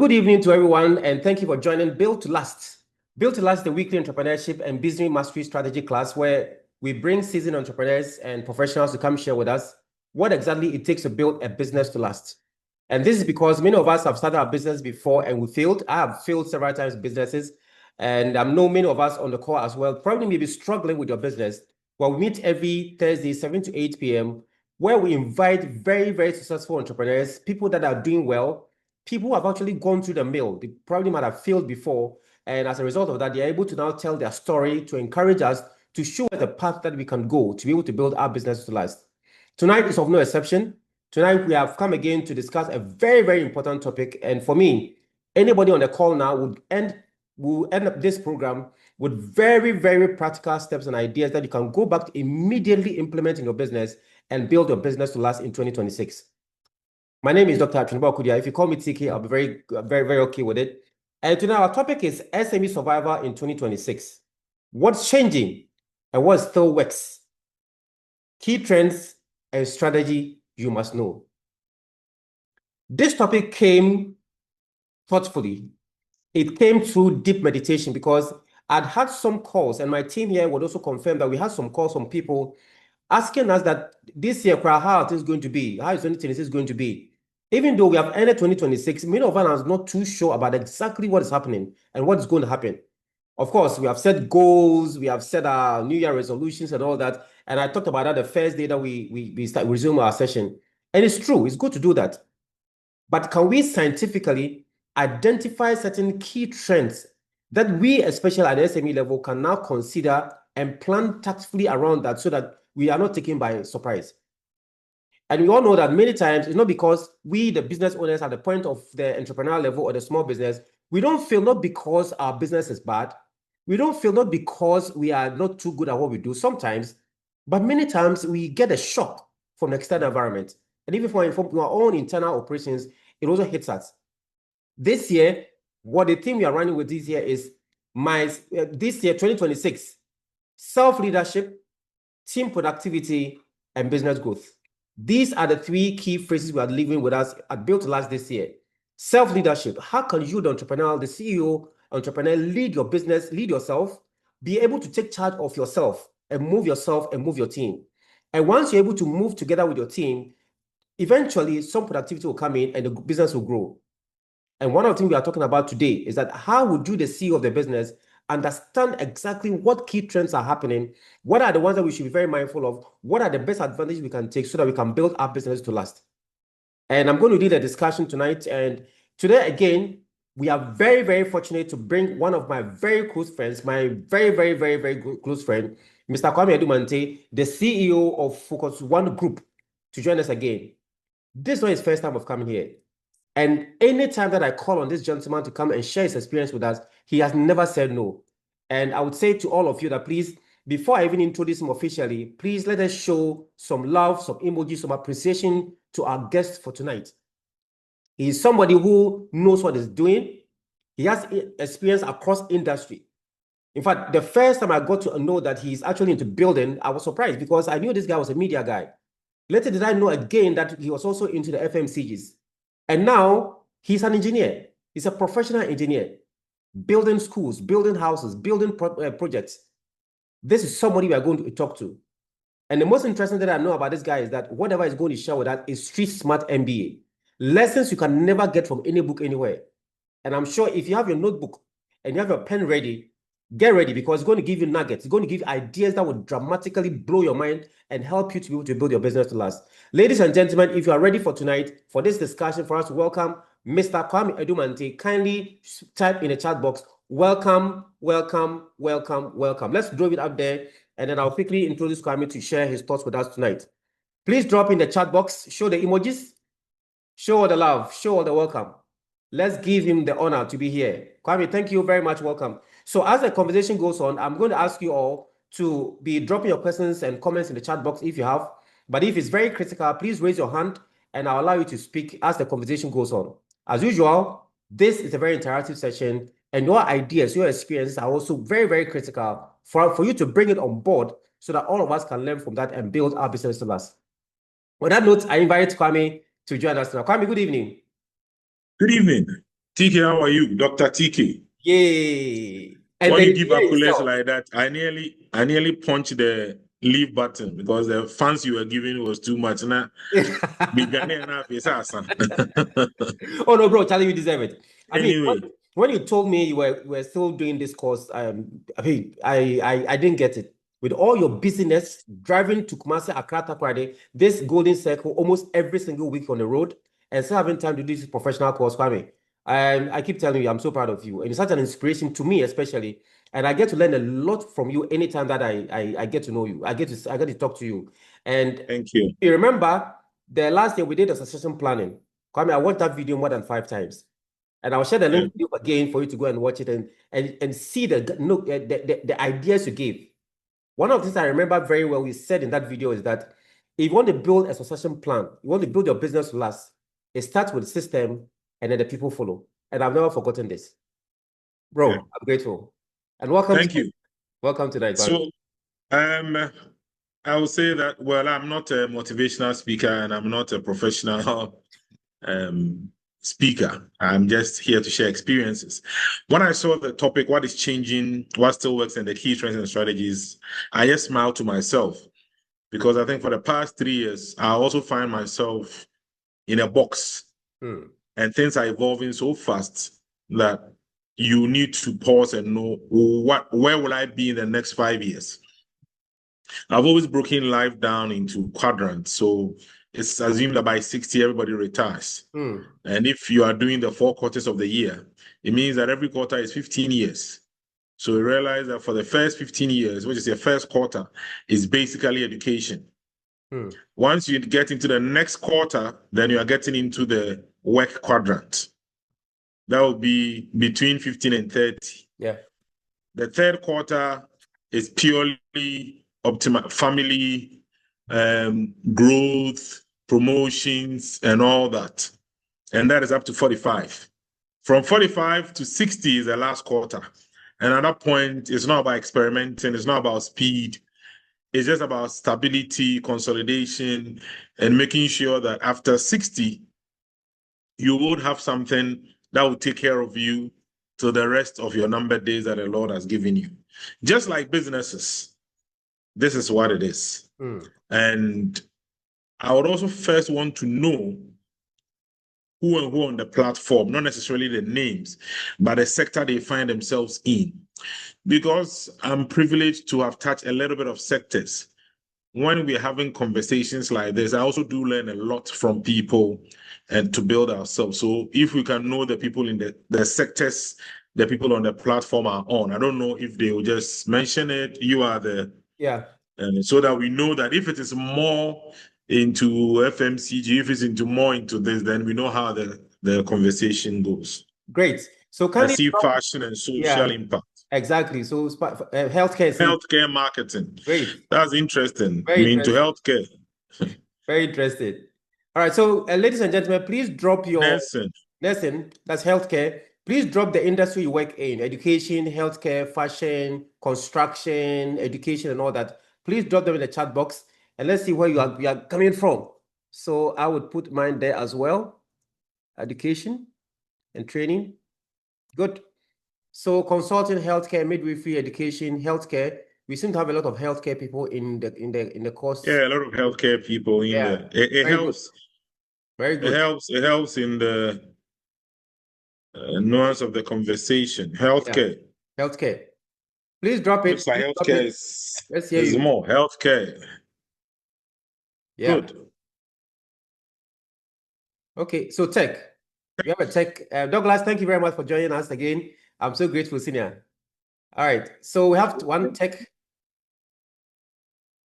good evening to everyone, and thank you for joining Build to Last. Build to Last is the weekly entrepreneurship and business mastery strategy class where we bring seasoned entrepreneurs and professionals to come share with us what exactly it takes to build a business to last. And this is because many of us have started our business before and we failed. I have failed several times in businesses, and I know many of us on the call as well probably may be struggling with your business. Well, we meet every Thursday, 7 to 8 p.m., where we invite very, very successful entrepreneurs, people that are doing well, people who have actually gone through the mill. They probably might have failed before. And as a result of that, they're able to now tell their story to encourage us, to show us the path that we can go to be able to build our business to last. Tonight is of no exception. Tonight, we have come again to discuss a very, very important topic. And for me, anybody on the call now will end up this program with very, very practical steps and ideas that you can go back to immediately implement in your business and build your business to last in 2026. My name is Dr. Atrinba Okudia. If you call me TK, I'll be very, very okay with it. And tonight our topic is SME survival in 2026. What's changing and what still works? Key trends and strategy you must know. This topic came thoughtfully. It came through deep meditation because I'd had some calls, and my team here would also confirm that we had some calls from people asking us that this year, how it is going to be, how is 2026 going to be? Even though we have ended 2026, many of us are not too sure about exactly what is happening and what is going to happen. Of course, we have set goals, we have set our New Year resolutions and all that. And I talked about that the first day that we resume our session. And it's true, it's good to do that. But can we scientifically identify certain key trends that we, especially at the SME level, can now consider and plan tactfully around that so that we are not taken by surprise? And we all know that many times it's not because we, the business owners, at the point of the entrepreneurial level or the small business, we don't feel not because our business is bad. We don't feel not because we are not too good at what we do sometimes, but many times we get a shock from the external environment. And even from our own internal operations, it also hits us. This year, what the theme we are running with this year is this year, 2026, self-leadership, team productivity, and business growth. These are the three key phrases we are living with us at Build to Last this year. Self-leadership. How can you, the entrepreneur, the CEO, entrepreneur, lead your business, lead yourself, be able to take charge of yourself and move your team? And once you're able to move together with your team, eventually some productivity will come in and the business will grow. And one of the things we are talking about today is that how would you, the CEO of the business, understand exactly what key trends are happening, what are the ones that we should be very mindful of, what are the best advantages we can take so that we can build our business to last. And I'm going to lead a discussion tonight. And today, again, we are very, very fortunate to bring one of my very close friends, my very, very close friend, Mr. Kwame Edumante, the CEO of Focus One Group, to join us again. This is not his first time of coming here. And anytime that I call on this gentleman to come and share his experience with us, he has never said no. And I would say to all of you that please, before I even introduce him officially, please let us show some love, some emojis, some appreciation to our guest for tonight. He is somebody who knows what he's doing. He has experience across industry. In fact, the first time I got to know that he's actually into building, I was surprised because I knew this guy was a media guy. Later did I know again that he was also into the FMCGs. And now he's an engineer. He's a professional engineer, building schools, building houses, building projects. This is somebody we are going to talk to. And the most interesting thing that I know about this guy is that whatever he's going to share with us is street smart MBA. Lessons you can never get from any book anywhere. And I'm sure if you have your notebook and you have your pen ready, get ready because it's going to give you nuggets. It's going to give you ideas that will dramatically blow your mind and help you to be able to build your business to last. Ladies and gentlemen, if you are ready for tonight, for this discussion, for us to welcome Mr. Kwame Edumante, kindly type in the chat box, welcome. Let's drop it up there, and then I'll quickly introduce Kwame to share his thoughts with us tonight. Please drop in the chat box, show the emojis, show all the love, show all the welcome. Let's give him the honor to be here. Kwame, thank you very much. Welcome. So as the conversation goes on, I'm going to ask you all to be dropping your questions and comments in the chat box if you have. But if it's very critical, please raise your hand and I'll allow you to speak as the conversation goes on. As usual, this is a very interactive session and your ideas, your experiences are also very, very critical for you to bring it on board so that all of us can learn from that and build our business to last. On that note, I invite Kwame to join us now. Kwame, good evening. Good evening. TK, how are you? Dr. TK. Yay! And When then you you give hear accolades yourself. like that, I nearly punched the leave button because the fans you were giving was too much. Now, Oh no, bro, Charlie, you deserve it. I mean, anyway, when you told me you were still doing this course, I mean, I didn't get it. With all your busyness, driving to Kumasi, Accra, Takoradi, this golden circle almost every single week on the road, and still having time to do this professional course, Kwame. I keep telling you, I'm so proud of you, and you're such an inspiration to me, especially. And I get to learn a lot from you anytime that I get to know you. I get to talk to you. And thank you. you remember the last year we did a succession planning. Kwame, I watched that video more than 5 times. And I'll share the Yeah, link with you again for you to go and watch it and see the ideas you gave. One of the things I remember very well we said in that video is that if you want to build a succession plan, you want to build your business to last, it starts with the system and then the people follow. And I've never forgotten this. Bro, yeah. I'm grateful. And welcome Thank to you. welcome tonight, Kwame. So, um, I will say that, well, I'm not a motivational speaker and I'm not a professional speaker. I'm just here to share experiences. When I saw the topic, what is changing, what still works, and the key trends and strategies, I just smiled to myself because I think for the past 3 years, I also find myself in a box and things are evolving so fast that you need to pause and know where will I be in the next 5 years. I've always broken life down into quadrants. So it's assumed that by 60, everybody retires. And if you are doing the 4 quarters of the year, it means that every quarter is 15 years. So you realize that for the first 15 years, which is your first quarter, is basically education. Once you get into the next quarter, then you are getting into the work quadrant. That will be between 15 and 30. Yeah. The third quarter is purely family, growth, promotions, and all that. And that is up to 45. From 45 to 60 is the last quarter. And at that point, it's not about experimenting, it's not about speed. It's just about stability, consolidation, and making sure that after 60, you would have something that will take care of you to the rest of your numbered days that the Lord has given you. Just like businesses, this is what it is. And I would also first want to know who and who on the platform, not necessarily the names, but the sector they find themselves in. Because I'm privileged to have touched a little bit of sectors. When we're having conversations like this, I also do learn a lot from people and to build ourselves. So if we can know the people in the sectors, the people on the platform are on, I don't know if they will just mention it. You are the, so that we know that if it is more into FMCG, if it's more into this, then we know how the conversation goes. Great. So I kindly see fashion and social impact. exactly. So healthcare is Healthcare marketing. great. That's interesting. Very I mean, to interesting. healthcare. Very interested. All right. So, ladies and gentlemen, please drop your nursing. That's healthcare. Please drop the industry you work in: education, healthcare, fashion, construction, education, and all that. Please drop them in the chat box, and let's see where you are coming from. So, I would put mine there as well. Education and training. Good. So, consulting, healthcare, midwifery, education, healthcare. We seem to have a lot of healthcare people in the course. Yeah, a lot of healthcare people in there. It helps. Very good. It helps in the nuance of the conversation. Healthcare. Healthcare. Please drop it. Looks like healthcare is more. Healthcare. Yeah. Good. Okay, so tech. We have a tech. Douglas, thank you very much for joining us again. I'm so grateful, Senior. All right, so we have one tech.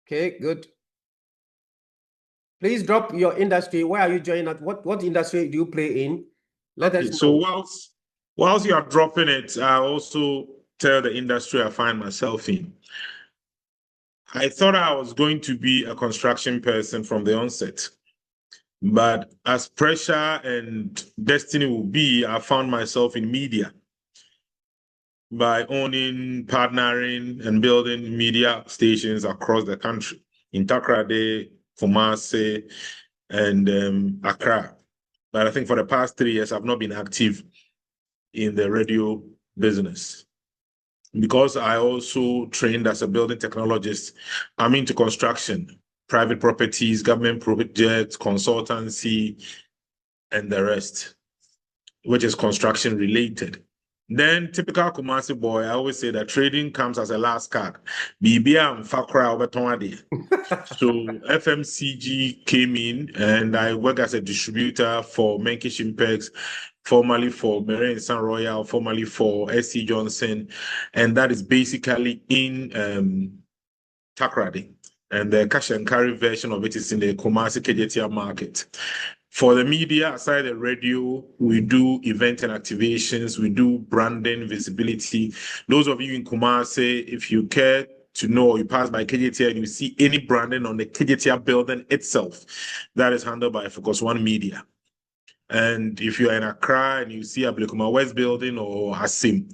Okay, good. Please drop your industry. Where are you joining at? What industry do you play in? Let us know. So whilst you are dropping it, I also tell the industry I find myself in. I thought I was going to be a construction person from the onset. But as pressure and destiny will be, I found myself in media by owning, partnering, and building media stations across the country, in Takoradi, Kumasi, and Accra. But I think for the past 3 years, I've not been active in the radio business. Because I also trained as a building technologist, I'm into construction, private properties, government projects, consultancy, and the rest, which is construction related. Then typical Kumasi boy, I always say that trading comes as a last card. BBA and Fakra over. So FMCG came in and I work as a distributor for Menkish Impex, formerly for Meren San Royal, formerly for SC Johnson. And that is basically in Takrady. And the cash and carry version of it is in the Kumasi KJTR market. For the media, aside the radio, we do event and activations, we do branding, visibility. Those of you in Kumasi, if you care to know, you pass by KJTR and you see any branding on the KJTR building itself, that is handled by Focus One Media. And if you're in Accra and you see Ablekuma West Building or Asim,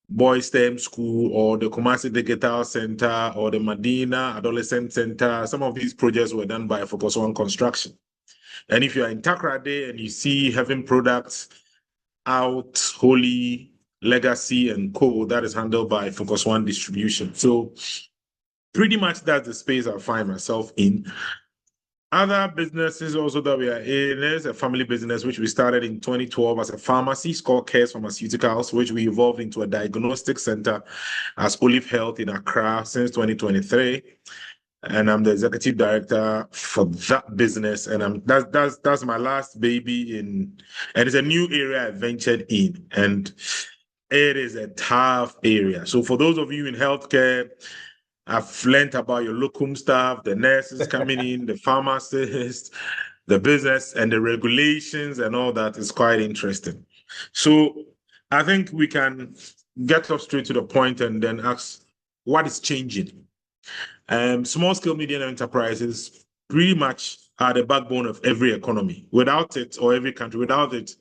Boys STEM School or the Kumasi Digital Center or the Medina Adolescent Center, some of these projects were done by Focus One Construction. And if you're in Takrady and you see Heaven Products, Out, Holy, Legacy, and Co., that is handled by Focus One Distribution. So pretty much that's the space I find myself in. Other businesses also that we are in is a family business, which we started in 2012 as a pharmacy, called Cares Pharmaceuticals, which we evolved into a diagnostic center as Olive Health in Accra since 2023. And I'm the executive director for that business. And that's my last baby and it's a new area I ventured in. And it is a tough area. So for those of you in healthcare, I've learned about your locum staff, the nurses coming in, the pharmacists, the business and the regulations and all that is quite interesting. So I think we can get up straight to the point and then ask what is changing. Small scale medium enterprises pretty much are the backbone of every economy. Without it, or every country, without it,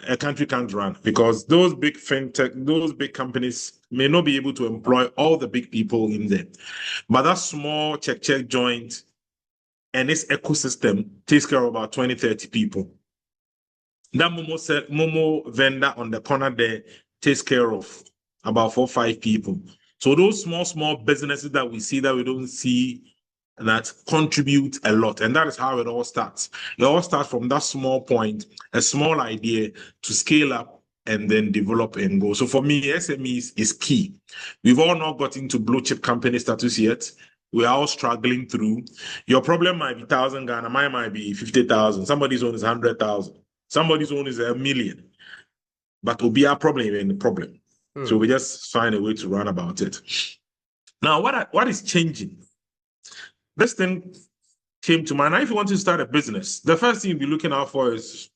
a country can't run because those big fintech, those big companies may not be able to employ all the big people in there. But that small check joint and its ecosystem takes care of about 20, 30 people. That Momo vendor on the corner there takes care of about 4 or 5 people. So those small businesses that we see that we don't see that contribute a lot. And that is how it all starts. It all starts from that small point, a small idea to scale up and then develop and go. So for me, SMEs is key. We've all not got into blue chip company status yet. We are all struggling through. Your problem might be 1,000 Ghana, mine might be 50,000. Somebody's own is 100,000. Somebody's own is 1 million. But will be our problem in the problem. So we just find a way to run about it. Now, what is changing? This thing came to mind. Now, if you want to start a business, the first thing you'll be looking out for is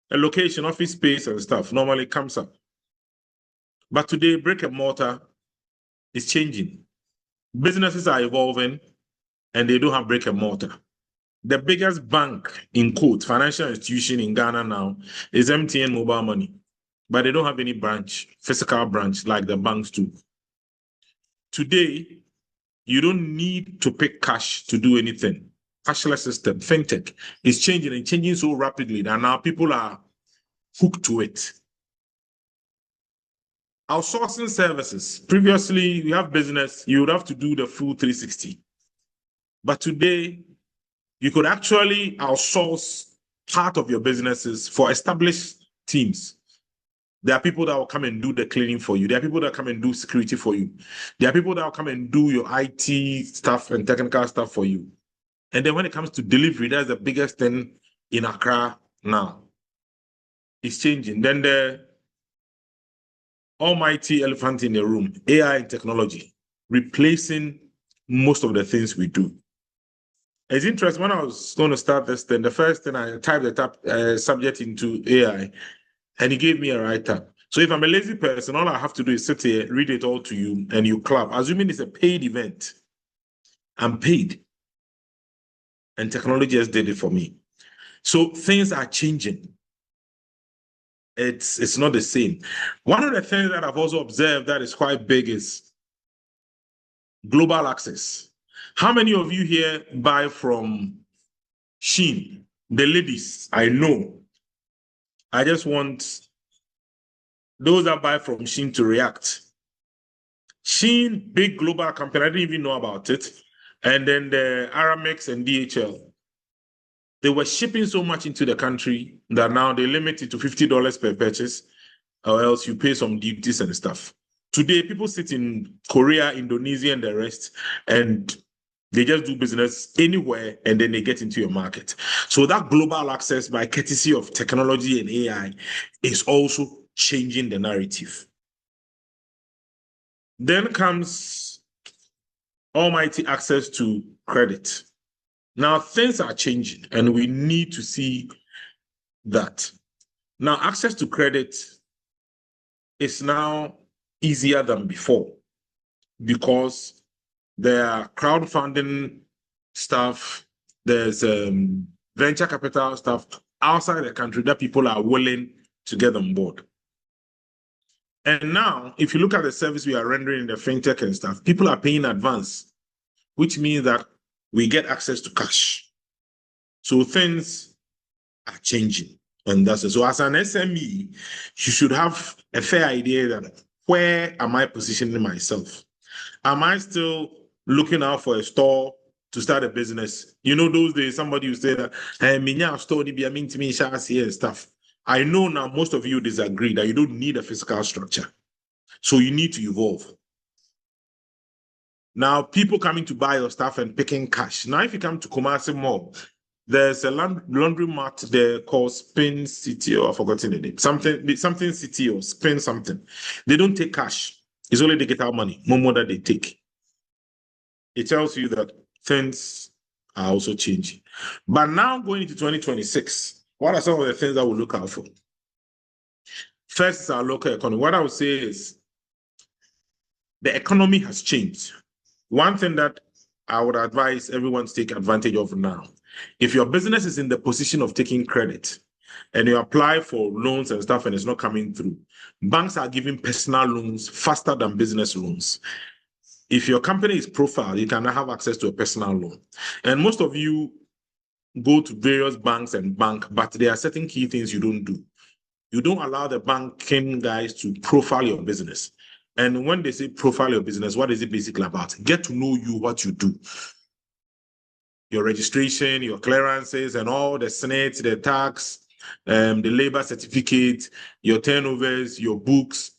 a location, office space and stuff. Normally comes up. But today, brick and mortar is changing. Businesses are evolving and they don't have brick and mortar. The biggest bank in quote, financial institution in Ghana now is MTN Mobile Money. But they don't have any physical branch like the banks do. Today, you don't need to pick cash to do anything. Cashless system, fintech, is changing and changing so rapidly that now people are hooked to it. Outsourcing services. Previously, you have business, you would have to do the full 360. But today, you could actually outsource part of your businesses for established teams. There are people that will come and do the cleaning for you. There are people that come and do security for you. There are people that will come and do your IT stuff and technical stuff for you. And then when it comes to delivery, that's the biggest thing in Accra now. It's changing. Then the almighty elephant in the room, AI and technology, replacing most of the things we do. It's interesting. When I was going to start this thing, the first thing I typed the subject into AI, and he gave me a write-up. So if I'm a lazy person, all I have to do is sit here, read it all to you, and you clap. Assuming it's a paid event, I'm paid. And technology just did it for me. So things are changing. It's not the same. One of the things that I've also observed that is quite big is global access. How many of you here buy from Shein? The ladies, I know. I just want those that buy from Shein to React. Shein, big global company, I didn't even know about it. And then the Aramex and DHL. They were shipping so much into the country that now they limit it to $50 per purchase, or else you pay some duties and stuff. Today, people sit in Korea, Indonesia, and the rest, and they just do business anywhere, and then they get into your market. So that global access by courtesy of technology and AI is also changing the narrative. Then comes almighty access to credit. Now, things are changing, and we need to see that. Now, access to credit is now easier than before because there are crowdfunding stuff, there's venture capital stuff outside the country that people are willing to get on board. And now, if you look at the service we are rendering in the fintech and stuff, people are paying advance, which means that we get access to cash. So things are changing. And that's it. So as an SME, you should have a fair idea that where am I positioning myself? Am I still looking out for a store to start a business? You know, those days somebody would say that, hey, store and stuff. I know now most of you disagree that you don't need a physical structure. So you need to evolve. Now, people coming to buy your stuff and picking cash. Now, if you come to Kumasi Mall, there's a laundry mat there called Spin City, or I've forgotten the name. Something City or Spin something. They don't take cash. It's only digital money, more that they take. It tells you that things are also changing. But now going into 2026, what are some of the things that we'll look out for? First is our local economy. What I would say is the economy has changed. One thing that I would advise everyone to take advantage of now, if your business is in the position of taking credit and you apply for loans and stuff and it's not coming through, banks are giving personal loans faster than business loans. If your company is profiled, you can have access to a personal loan. And most of you go to various banks and bank, but there are certain key things you don't do. You don't allow the banking guys to profile your business. And when they say profile your business, what is it basically about? Get to know you, what you do. Your registration, your clearances, and all the Senate, the tax, the labor certificate, your turnovers, your books.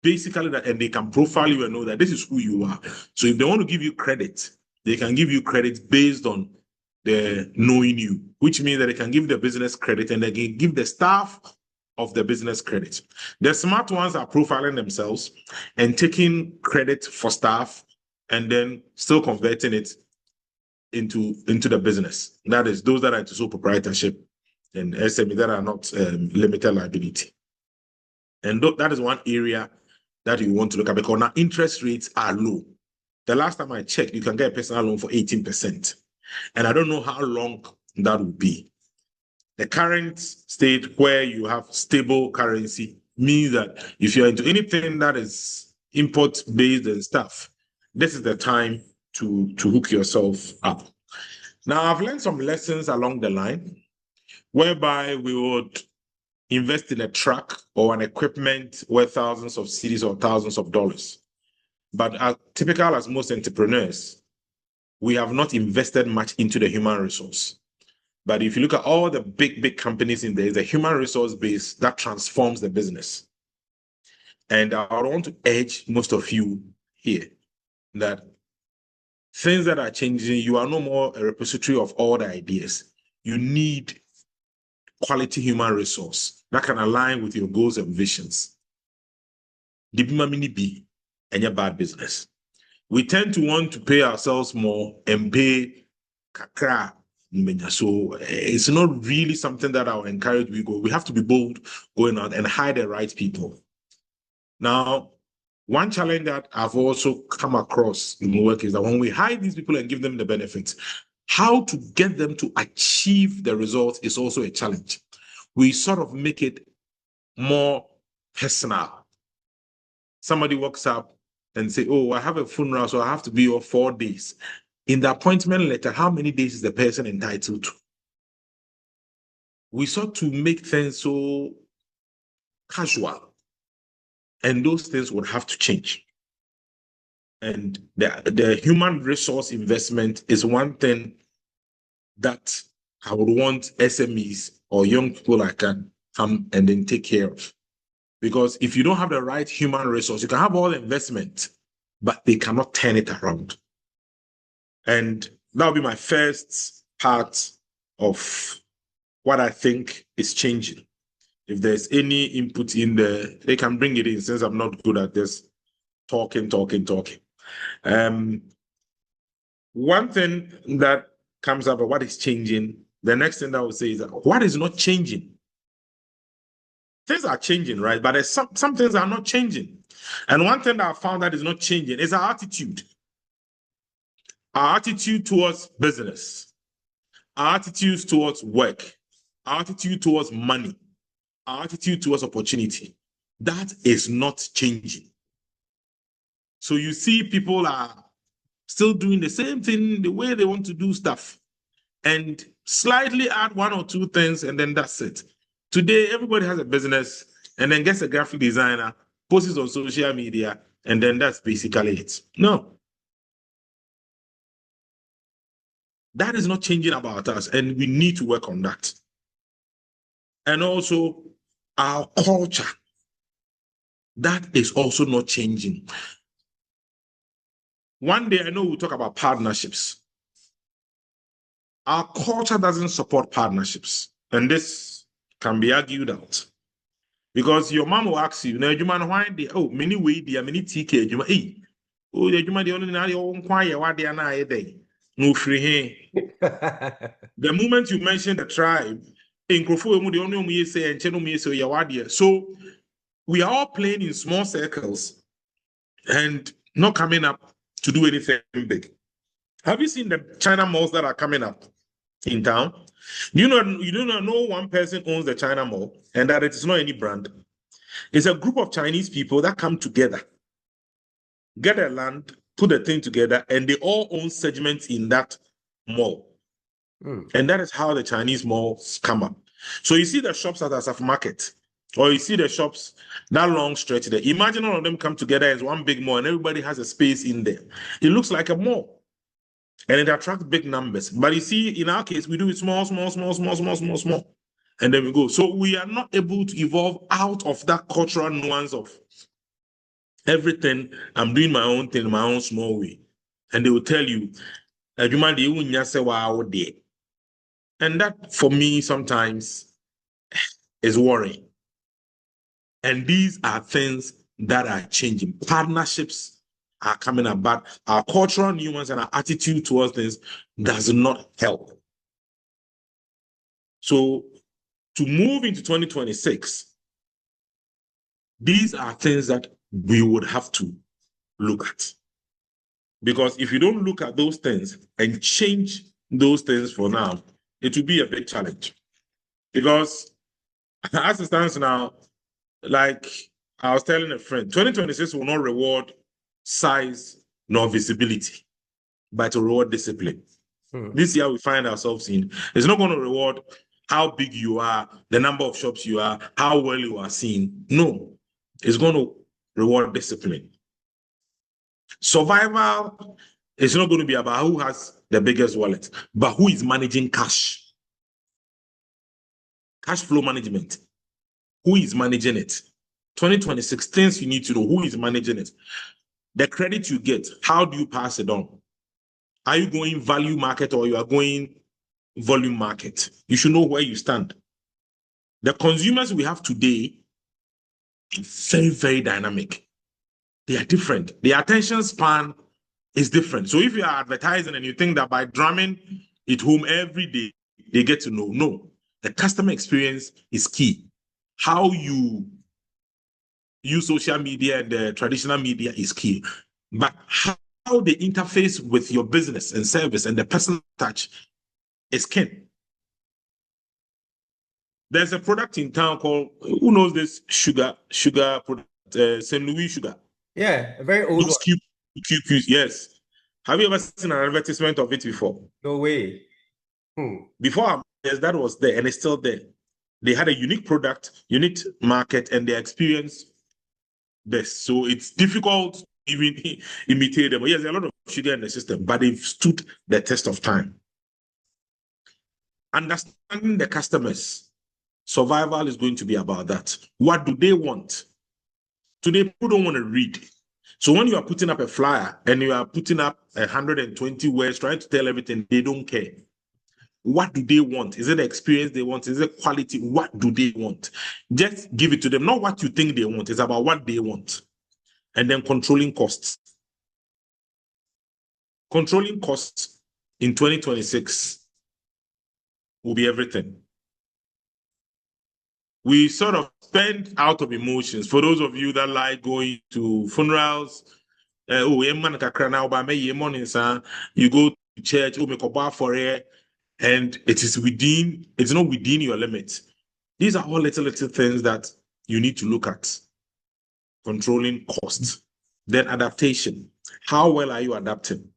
Basically, that, and they can profile you and know that this is who you are. So if they want to give you credit, they can give you credit based on the knowing you, which means that they can give the business credit and they can give the staff of the business credit. The smart ones are profiling themselves and taking credit for staff and then still converting it into the business. That is those that are into sole proprietorship and SME that are not limited liability. And that is one area that you want to look at because now interest rates are low. The last time I checked, you can get a personal loan for 18%. And I don't know how long that will be. The current state where you have stable currency means that if you're into anything that is import-based and stuff, this is the time to hook yourself up. Now, I've learned some lessons along the line whereby we would invest in a truck or an equipment worth thousands of cedis or thousands of dollars. But as typical as most entrepreneurs, we have not invested much into the human resource. But if you look at all the big companies in there, the human resource base that transforms the business. And I want to urge most of you here that things that are changing, you are no more a repository of all the ideas. You need quality human resource that can align with your goals and visions. Be any bad business. We tend to want to pay ourselves more and pay kakra. So it's not really something that I would encourage we go. We have to be bold going out and hire the right people. Now, one challenge that I've also come across in my work is that when we hire these people and give them the benefits, how to get them to achieve the results is also a challenge. We sort of make it more personal. Somebody walks up and say, oh, I have a funeral, so I have to be here 4 days. In the appointment letter, how many days is the person entitled to? We sought to make things so casual And those things would have to change. And the human resource investment is one thing that I would want SMEs or young people that can come and then take care of. Because if you don't have the right human resource, you can have all the investment, but they cannot turn it around. And that'll be my first part of what I think is changing. If there's any input in there, they can bring it in, since I'm not good at this talking. One thing that comes up about what is changing, the next thing that I would say is that what is not changing? Things are changing, right? But there's some things are not changing. And one thing that I found that is not changing is our attitude. Our attitude towards business, our attitude towards work, our attitude towards money, our attitude towards opportunity. That is not changing. So you see people are still doing the same thing the way they want to do stuff, and slightly add one or two things, and then that's it. Today, everybody has a business and then gets a graphic designer, posts it on social media, and then that's basically it. No. That is not changing about us, and we need to work on that. And also, our culture, that is also not changing. One day, I know we'll talk about partnerships. Our culture doesn't support partnerships, and this can be argued out. Because your mom will ask you, why they, oh, many way, many TK, hey, oh, the only now you quiet what they are now a day. No free here. The moment you mention the tribe, in Krofo, the only way say and Cheno me say Yawadia. So we are all playing in small circles and not coming up to do anything big. Have you seen the China malls that are coming up in town? You do not know one person owns the China mall and that it is not any brand. It's a group of Chinese people that come together, get a land, put the thing together, and they all own segments in that mall. And that is how the Chinese malls come up. So you see the shops at Asaf Market, or you see the shops, that long stretch there. Imagine all of them come together as one big mall and everybody has a space in there. It looks like a mall. And it attracts big numbers. But you see, in our case, we do it small. And then we go. So we are not able to evolve out of that cultural nuance of everything. I'm doing my own thing, my own small way. And they will tell you, and that, for me, sometimes is worrying. And these are things that are changing. Partnerships are coming up, but our cultural nuance and our attitude towards things does not help. So to move into 2026, these are things that we would have to look at. Because if you don't look at those things and change those things for now, it will be a big challenge. Because as it stands now, like I was telling a friend, 2026 will not reward size nor visibility, but to reward discipline. This year we find ourselves in, it's not going to reward how big you are, the number of shops you are, how well you are seen. No, it's going to reward discipline. Survival is not going to be about who has the biggest wallet, but who is managing cash. Cash flow management. Who is managing it? 2026 things you need to know. Who is managing it? The credit you get, how do you pass it on? Are you going value market or you are going volume market? You should know where you stand. The consumers we have today are very, very dynamic. They are different. The attention span is different. So if you are advertising and you think that by drumming it home every day, they get to know. No, the customer experience is key. How you use social media and the traditional media is key. But how they interface with your business and service and the personal touch is key. There's a product in town called, who knows this sugar product, St. Louis sugar. Yeah, a very old Those one. QQs, yes. Have you ever seen an advertisement of it before? No way. Before, yes, that was there and it's still there. They had a unique product, unique market, and their experience best. So it's difficult to even imitate them. Yes, there are a lot of sugar in the system, but they've stood the test of time. Understanding the customers, survival is going to be about that. What do they want? Today, people don't want to read. So when you are putting up a flyer and you are putting up 120 words trying to tell everything, they don't care. What do they want? Is it the experience they want? Is it quality? What do they want? Just give it to them. Not what you think they want. It's about what they want. And then controlling costs. Controlling costs in 2026 will be everything. We sort of spend out of emotions. For those of you that like going to funerals, you go to church, for it, and it's not within your limits. These are all little things that you need to look at. Controlling costs. Then adaptation. How well are you adapting?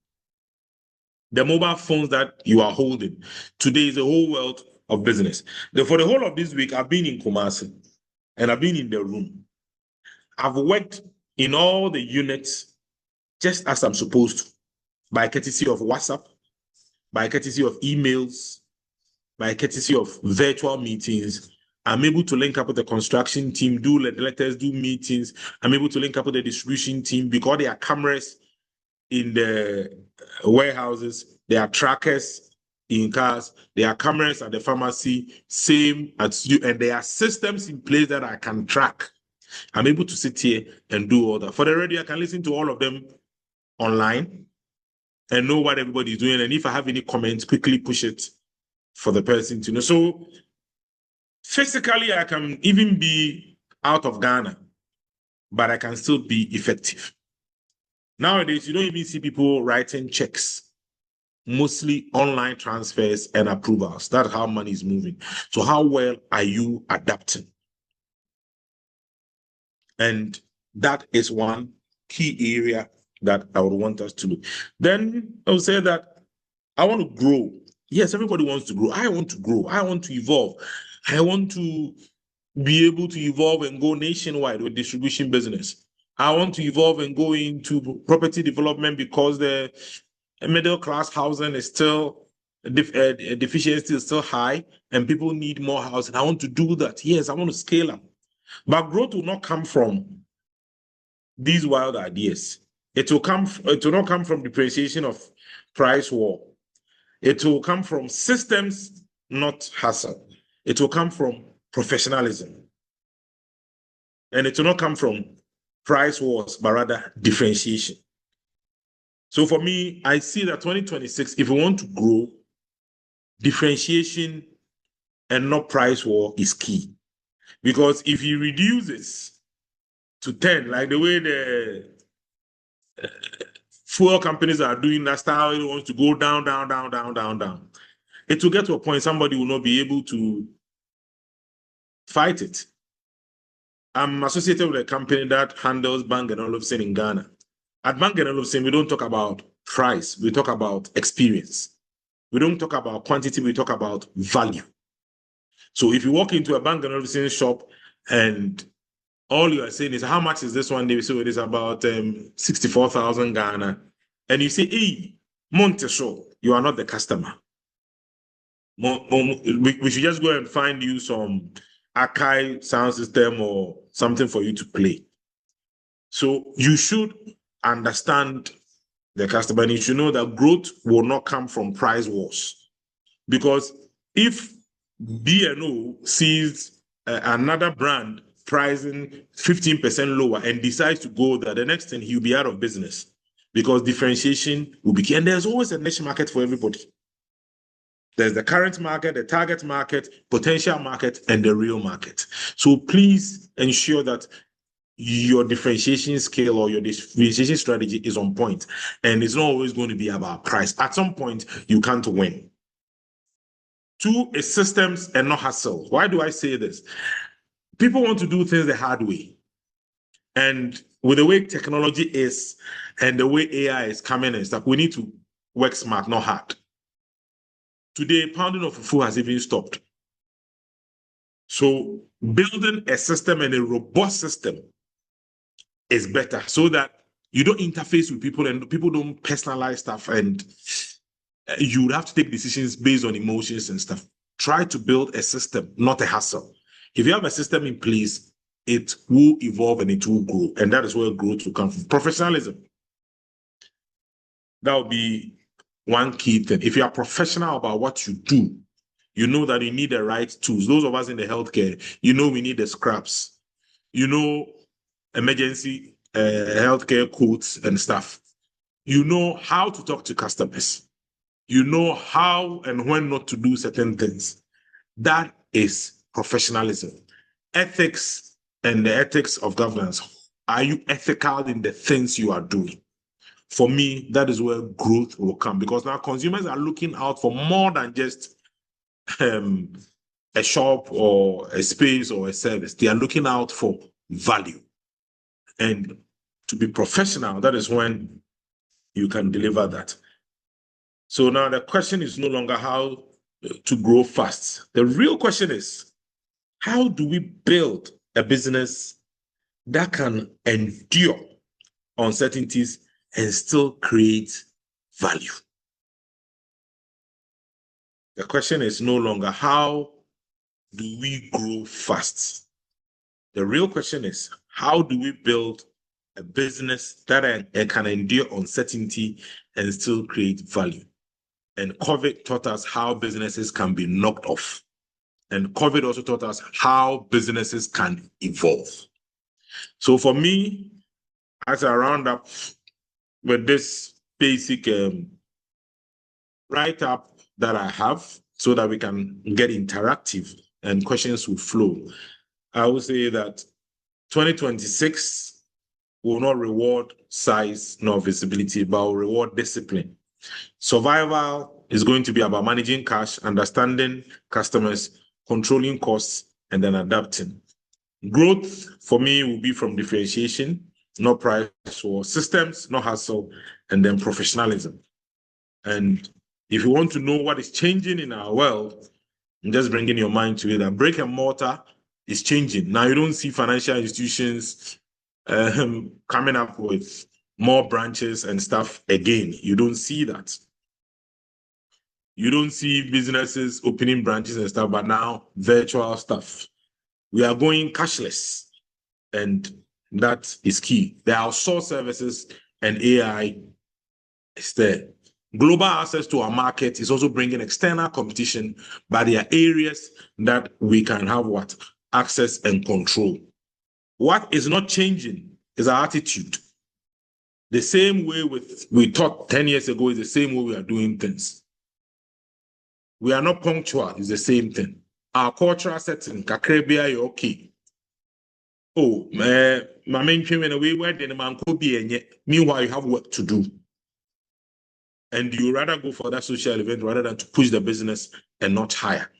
The mobile phones that you are holding. Today is a whole world of business. For the whole of this week, I've been in Kumasi and I've been in the room. I've worked in all the units just as I'm supposed to, by courtesy of WhatsApp, by courtesy of emails, by courtesy of virtual meetings. I'm able to link up with the construction team, do letters, do meetings. I'm able to link up with the distribution team because there are cameras in the warehouses, there are trackers in cars, there are cameras at the pharmacy, same as you, and there are systems in place that I can track. I'm able to sit here and do all that. For the radio, I can listen to all of them online and know what everybody is doing. And if I have any comments, quickly push it for the person to know. So physically, I can even be out of Ghana, but I can still be effective. Nowadays, you don't even see people writing checks, mostly online transfers and approvals. That's how money is moving. So how well are you adapting? And that is one key area that I would want us to do. Then I would say that I want to grow. Yes, everybody wants to grow. I want to grow. I want to evolve. I want to be able to evolve and go nationwide with distribution business. I want to evolve and go into property development because the middle class housing is still, deficiency is still high and people need more housing. I want to do that. Yes, I want to scale up. But growth will not come from these wild ideas. It will not come from depreciation of price war. It will come from systems, not hustle. It will come from professionalism. And it will not come from price wars, but rather differentiation. So for me, I see that 2026, if we want to grow, differentiation and not price war is key. Because if you reduce this to 10, like the way the fuel companies are doing, that's how it wants to go down, down, down, down, down, down. It will get to a point somebody will not be able to fight it. I'm associated with a company that handles Bang & Olufsen in Ghana. At Bang & Olufsen, we don't talk about price, we talk about experience. We don't talk about quantity, we talk about value. So if you walk into a Bang & Olufsen shop and all you are saying is, how much is this one? They say it is about 64,000 Ghana. And you say, hey, Montesor, you are not the customer. We should just go and find you some Akai sound system or something for you to play. So you should understand the customer and you should know that growth will not come from price wars. Because if B&O sees another brand pricing 15% lower and decides to go there, the next thing he'll be out of business because differentiation will be key. And there's always a niche market for everybody. There's the current market, the target market, potential market, and the real market. So please ensure that your differentiation scale or your differentiation strategy is on point. And it's not always going to be about price. At some point, you can't win. 2 is systems and not hustle. Why do I say this? People want to do things the hard way. And with the way technology is and the way AI is coming and stuff, we need to work smart, not hard. Today, pounding of fufu has even stopped. So building a system and a robust system is better, so that you don't interface with people and people don't personalize stuff, and you would have to take decisions based on emotions and stuff. Try to build a system, not a hustle. If you have a system in place, it will evolve and it will grow. And that is where growth will come from. Professionalism. That would be one key thing. If you are professional about what you do, you know that you need the right tools. Those of us in the healthcare, you know we need the scraps. You know emergency healthcare codes and stuff. You know how to talk to customers. You know how and when not to do certain things. That is professionalism. Ethics and the ethics of governance. Are you ethical in the things you are doing? For me, that is where growth will come, because now consumers are looking out for more than just a shop or a space or a service. They are looking out for value. And to be professional, that is when you can deliver that. So now the question is no longer how to grow fast. The real question is, how do we build a business that can endure uncertainties and still create value? The question is no longer how do we grow fast? The real question is, how do we build a business that can endure uncertainty and still create value? And COVID taught us how businesses can be knocked off. And COVID also taught us how businesses can evolve. So for me, as I round up with this basic write-up that I have, so that we can get interactive and questions will flow, I would say that 2026 will not reward size nor visibility, but will reward discipline. Survival is going to be about managing cash, understanding customers, controlling costs, and then adapting. Growth for me will be from differentiation, not price, or systems, not hustle, and then professionalism. And if you want to know what is changing in our world, I'm just bringing your mind to it that brick and mortar is changing. Now you don't see financial institutions coming up with more branches and stuff again. You don't see that. You don't see businesses opening branches and stuff, but now virtual stuff. We are going cashless, and that is key. The outsourced services and AI is there. Global access to our market is also bringing external competition, but there are areas that we can have what? Access and control. What is not changing is our attitude. The same way we taught 10 years ago is the same way we are doing things. We are not punctual, it's the same thing. Our cultural setting, kakrebia, you're okay. Oh, my main in a way where the man could be, meanwhile, you have work to do. And you rather go for that social event rather than to push the business and not hire.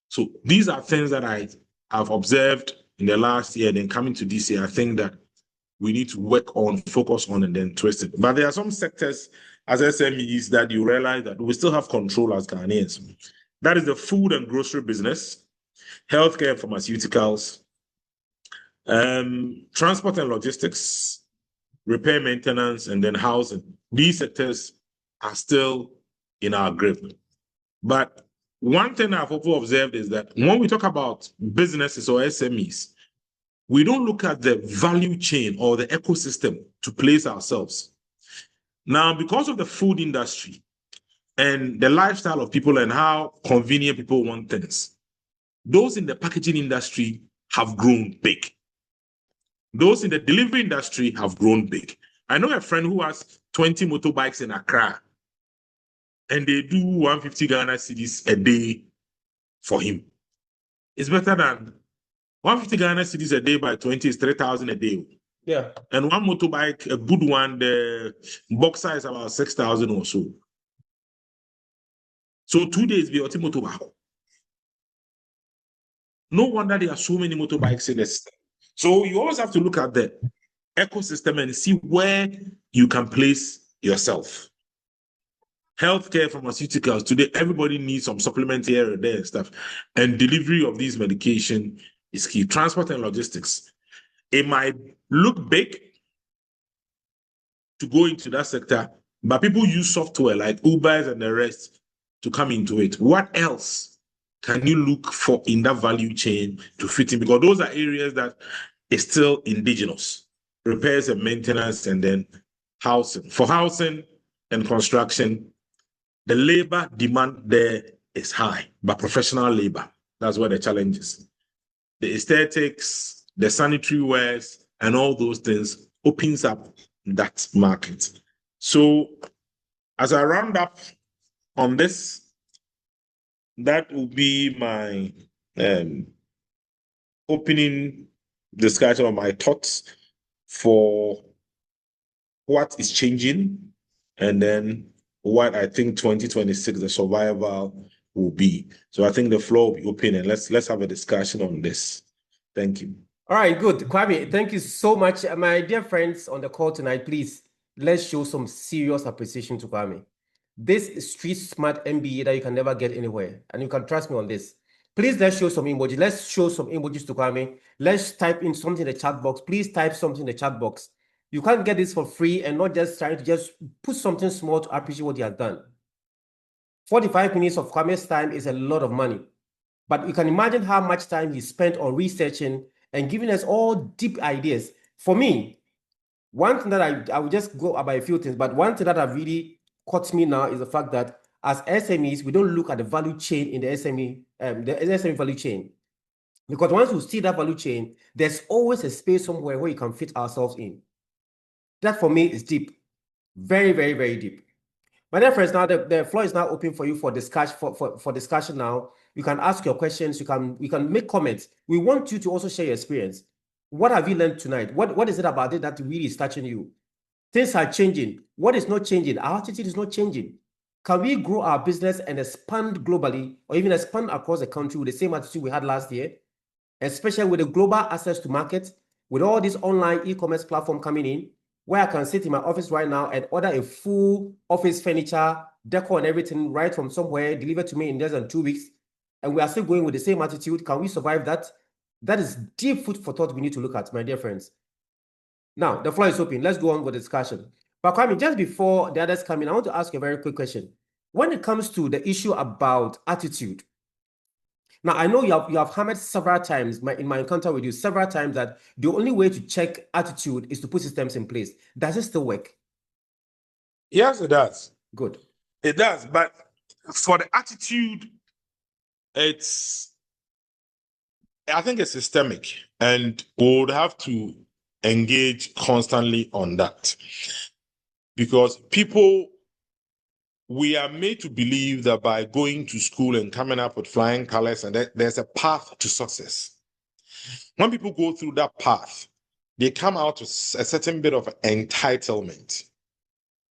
So these are things that I have observed in the last year. Then coming to this year, I think that we need to work on, focus on, and then twist it. But there are some sectors as SMEs that you realize that we still have control as Ghanaians. That is the food and grocery business, healthcare and pharmaceuticals, transport and logistics, repair, maintenance, and then housing. These sectors are still in our grip. But one thing I've also observed is that when we talk about businesses or SMEs, we don't look at the value chain or the ecosystem to place ourselves. Now, because of the food industry and the lifestyle of people and how convenient people want things, those in the packaging industry have grown big. Those in the delivery industry have grown big. I know a friend who has 20 motorbikes in Accra, and they do 150 Ghana cedis a day for him. It's better than 150 Ghana cedis a day by 20 is 3,000 a day. Yeah. And one motorbike, a good one, the boxer is about 6,000 or so. So 2 days, we are motorbike. No wonder there are so many motorbikes in this. So you always have to look at the ecosystem and see where you can place yourself. Healthcare, pharmaceuticals, today everybody needs some supplement here and there and stuff. And delivery of these medication is key. Transport and logistics. It might look big, to go into that sector, but people use software like Ubers and the rest to come into it. What else can you look for in that value chain to fit in? Because those are areas that is still indigenous. Repairs and maintenance, and then housing. For housing and construction, the labor demand there is high, but professional labor, that's where the challenge is. The aesthetics, the sanitary wares, and all those things opens up that market. So as I round up on this, that will be my opening discussion of my thoughts for what is changing, and then what I think 2026, the survival will be. So I think the floor will be open, and let's have a discussion on this. Thank you. All right, good. Kwame, thank you so much. My dear friends on the call tonight, please, let's show some serious appreciation to Kwame. This is street smart MBA that you can never get anywhere, and you can trust me on this. Please, let's show some emojis. Let's show some emojis to Kwame. Let's type in something in the chat box. Please type something in the chat box. You can't get this for free and not just trying to just put something small to appreciate what he has done. 45 minutes of Kwame's time is a lot of money, but you can imagine how much time he spent on researching and giving us all deep ideas. For me, one thing that I will just go about a few things, but one thing that have really caught me now is the fact that as SMEs, we don't look at the value chain in the SME value chain. Because once you see that value chain, there's always a space somewhere where you can fit ourselves in. That for me is deep. Very, very, very deep. My dear friends, now the floor is now open for you for discussion now. You can ask your questions, you can make comments. We want you to also share your experience. What have you learned tonight? What is it about it that really is touching you? Things are changing. What is not changing? Our attitude is not changing. Can we grow our business and expand globally, or even expand across the country with the same attitude we had last year? Especially with the global access to market, with all this online e-commerce platform coming in, where I can sit in my office right now and order a full office furniture, decor and everything right from somewhere, delivered to me in less than 2 weeks, and we are still going with the same attitude. Can we survive that? That is deep food for thought we need to look at, my dear friends. Now, the floor is open. Let's go on with the discussion. But Kwame, just before the others come in, I want to ask you a very quick question. When it comes to the issue about attitude, now I know you have hammered several times in my encounter with you several times that the only way to check attitude is to put systems in place. Does it still work? Yes, it does. Good. It does, but for the attitude, I think it's systemic, and we would have to engage constantly on that, because people, we are made to believe that by going to school and coming up with flying colors and there's a path to success. When people go through that path, they come out with a certain bit of entitlement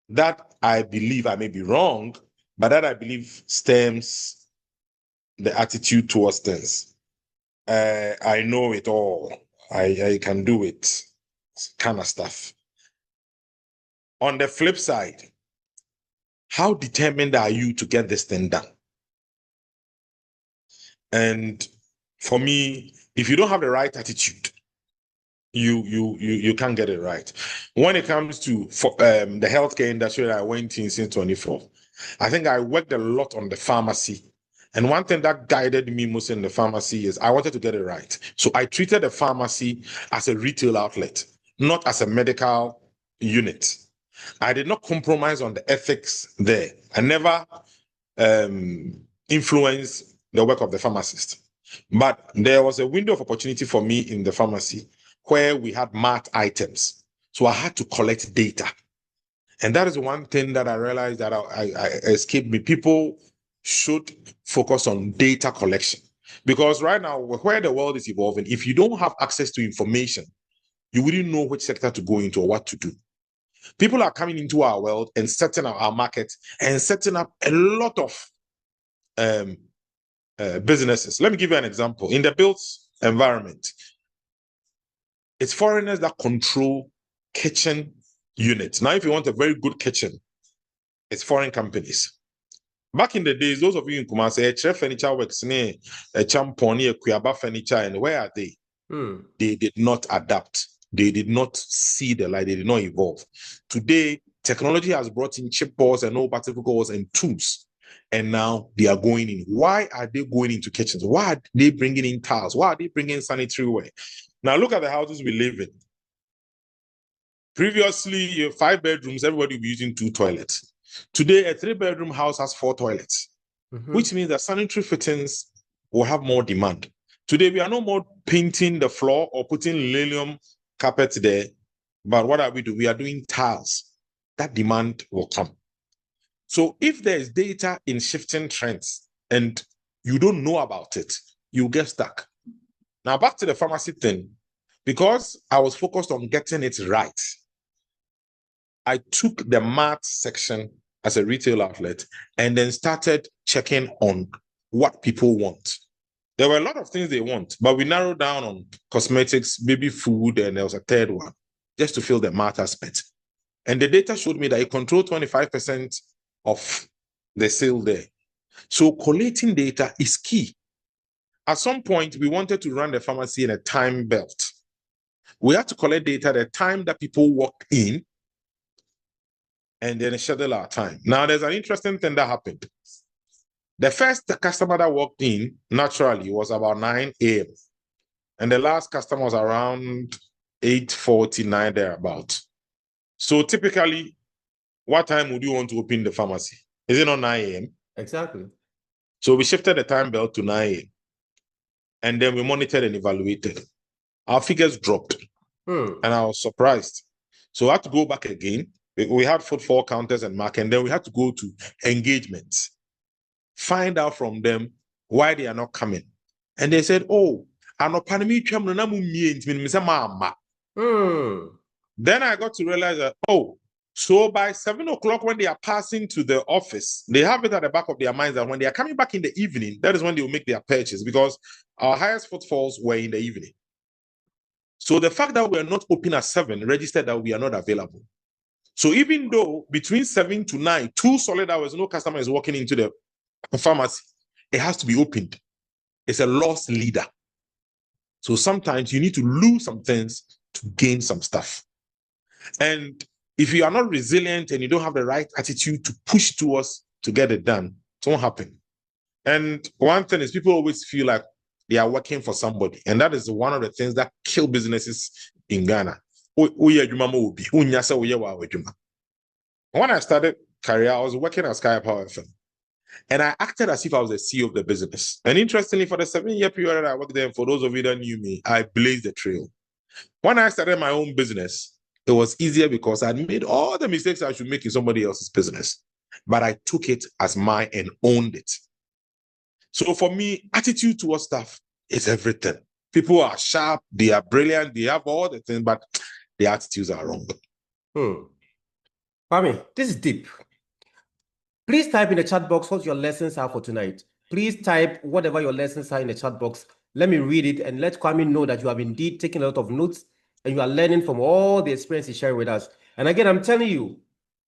that I believe, I may be wrong, but that I believe stems the attitude towards things. I know it all. I can do it, kind of stuff. On the flip side, how determined are you to get this thing done? And for me, if you don't have the right attitude, you can't get it right. When it comes to the healthcare industry that I went in since 24, I think I worked a lot on the pharmacy. And one thing that guided me most in the pharmacy is I wanted to get it right. So I treated the pharmacy as a retail outlet, not as a medical unit. I did not compromise on the ethics there. I never influenced the work of the pharmacist. But there was a window of opportunity for me in the pharmacy where we had marked items. So I had to collect data. And that is one thing that I realized that I escaped me. People should focus on data collection. Because right now, where the world is evolving, if you don't have access to information, you wouldn't know which sector to go into or what to do. People are coming into our world and setting up our market and setting up a lot of businesses. Let me give you an example. In the built environment, it's foreigners that control kitchen units. Now, if you want a very good kitchen, it's foreign companies. Back in the days, those of you in Kumasi, Furniture Works, Champoni, Kuyaba Furniture, and where are they? They did not adapt. they did not see the light, they did not evolve. Today, technology has brought in chipboards and all particles and tools, and now they are going in. Why are they going into kitchens? Why are they bringing in tiles? Why are they bringing in sanitary ware? Now look at the houses we live in. Previously, 5 bedrooms, everybody will be using 2 toilets. Today, a 3-bedroom house has 4 toilets, which means that sanitary fittings will have more demand. Today, we are no more painting the floor or putting linoleum carpet there, but what are we doing? We are doing tiles. That demand will come. So if there is data in shifting trends and you don't know about it, you get stuck. Now, back to the pharmacy thing. Because I was focused on getting it right, I took the math section as a retail outlet and then started checking on what people want. There were a lot of things they want, but we narrowed down on cosmetics, baby food, and there was a third one, just to fill the math aspect. And the data showed me that it controlled 25% of the sale there. So collating data is key. At some point, we wanted to run the pharmacy in a time belt. We had to collect data at the time that people walked in and then schedule our time. Now, there's an interesting thing that happened. The first customer that walked in, naturally, was about 9 a.m. And the last customer was around 8:49 thereabout. So typically, what time would you want to open the pharmacy? Is it not 9 a.m.? Exactly. So we shifted the time belt to 9 a.m. And then we monitored and evaluated. Our figures dropped. And I was surprised. So I had to go back again. We had footfall counters and mark, and then we had to go to engagements. Find out from them why they are not coming. And they said, oh, then I got to realize that, oh, so by 7 o'clock when they are passing to the office, they have it at the back of their minds that when they are coming back in the evening, that is when they will make their purchase, because our highest footfalls were in the evening. So the fact that we are not open at 7 registered that we are not available. So even though between 7 to 9, 2 solid hours, no customer is walking into the pharmacy, it has to be opened. It's a loss leader. So sometimes you need to lose some things to gain some stuff. And if you are not resilient and you don't have the right attitude to push towards to get it done, it won't happen. And one thing is, people always feel like they are working for somebody. And that is one of the things that kill businesses in Ghana. When I started career, I was working at Sky Power FM. And I acted as if I was the CEO of the business. And interestingly, for the 7-year period that I worked there, for those of you that knew me, I blazed the trail. When I started my own business, it was easier because I made all the mistakes I should make in somebody else's business. But I took it as mine and owned it. So for me, attitude towards stuff is everything. People are sharp, they are brilliant, they have all the things, but their attitudes are wrong. Kwame, this is deep. Please type in the chat box what your lessons are for tonight. Please type whatever your lessons are in the chat box. Let me read it and let Kwame know that you have indeed taken a lot of notes and you are learning from all the experience he's sharing with us. And again, I'm telling you,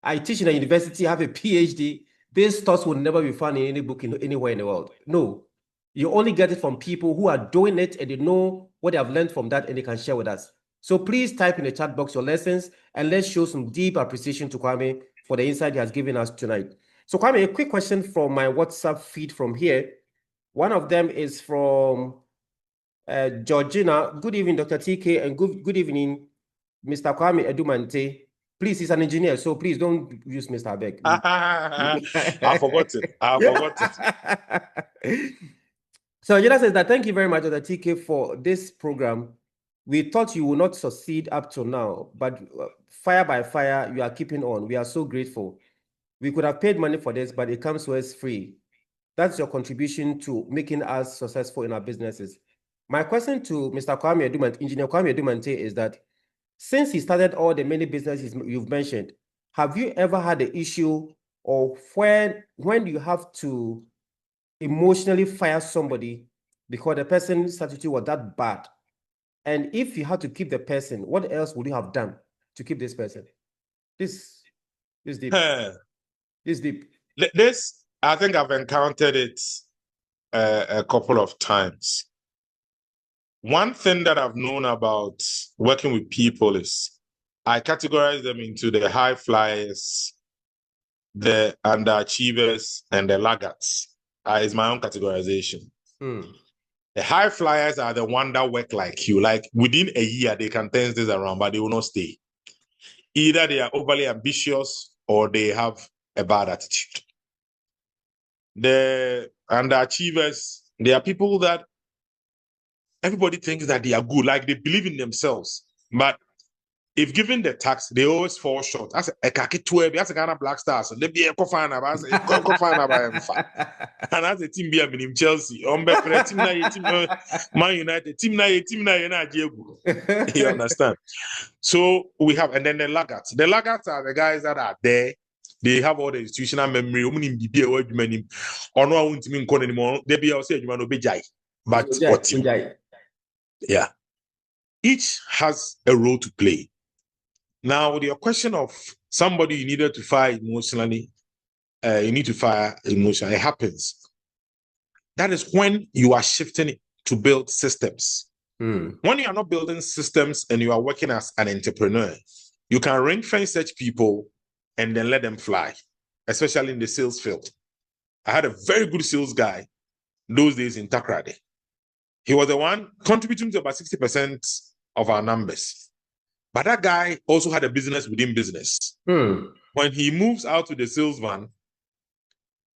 I teach in a university, I have a PhD. These thoughts will never be found in any book anywhere in the world. No, you only get it from people who are doing it and they know what they have learned from that and they can share with us. So please type in the chat box your lessons and let's show some deep appreciation to Kwame for the insight he has given us tonight. So Kwame, a quick question from my WhatsApp feed from here. One of them is from Georgina. Good evening, Dr. TK, and good evening, Mr. Kwame Edumante. Please, he's an engineer, so please don't use Mr. Abeg. I forgot it. So Georgina says that thank you very much, Dr. TK, for this program. We thought you would not succeed up to now, but fire by fire, you are keeping on. We are so grateful. We could have paid money for this, but it comes to us free. That's your contribution to making us successful in our businesses. My question to Mr. Kwame Edumante, Engineer Kwame Edumante, is that since he started all the many businesses you've mentioned, have you ever had the issue of when you have to emotionally fire somebody because the person's attitude was that bad? And if you had to keep the person, what else would you have done to keep this person? This deep. This deep. This, I think I've encountered it a couple of times. One thing that I've known about working with people is I categorize them into the high flyers, the underachievers, and the laggards. Is my own categorization. The high flyers are the one that work like you. Like within a year, they can turn this around, but they will not stay. Either they are overly ambitious or they have a bad attitude. The underachievers, they are people that everybody thinks that they are good, like they believe in themselves. But if given the task, they always fall short. That's a kaki 12, that's a Ghana Black Stars. They be a co-founder, and as a team be in Chelsea, team Man United, team na you understand? So we have, and then the laggards. The laggards are the guys that are there. They have all the institutional memory. But yeah, each has a role to play. Now, with your question of somebody you needed to fire emotionally, you need to fire emotionally, it happens. That is when you are shifting to build systems. When you are not building systems and you are working as an entrepreneur, you can ring fence such people and then let them fly, especially in the sales field. I had a very good sales guy those days in Takrade. He was the one contributing to about 60% of our numbers. But that guy also had a business within business. When he moves out to the sales van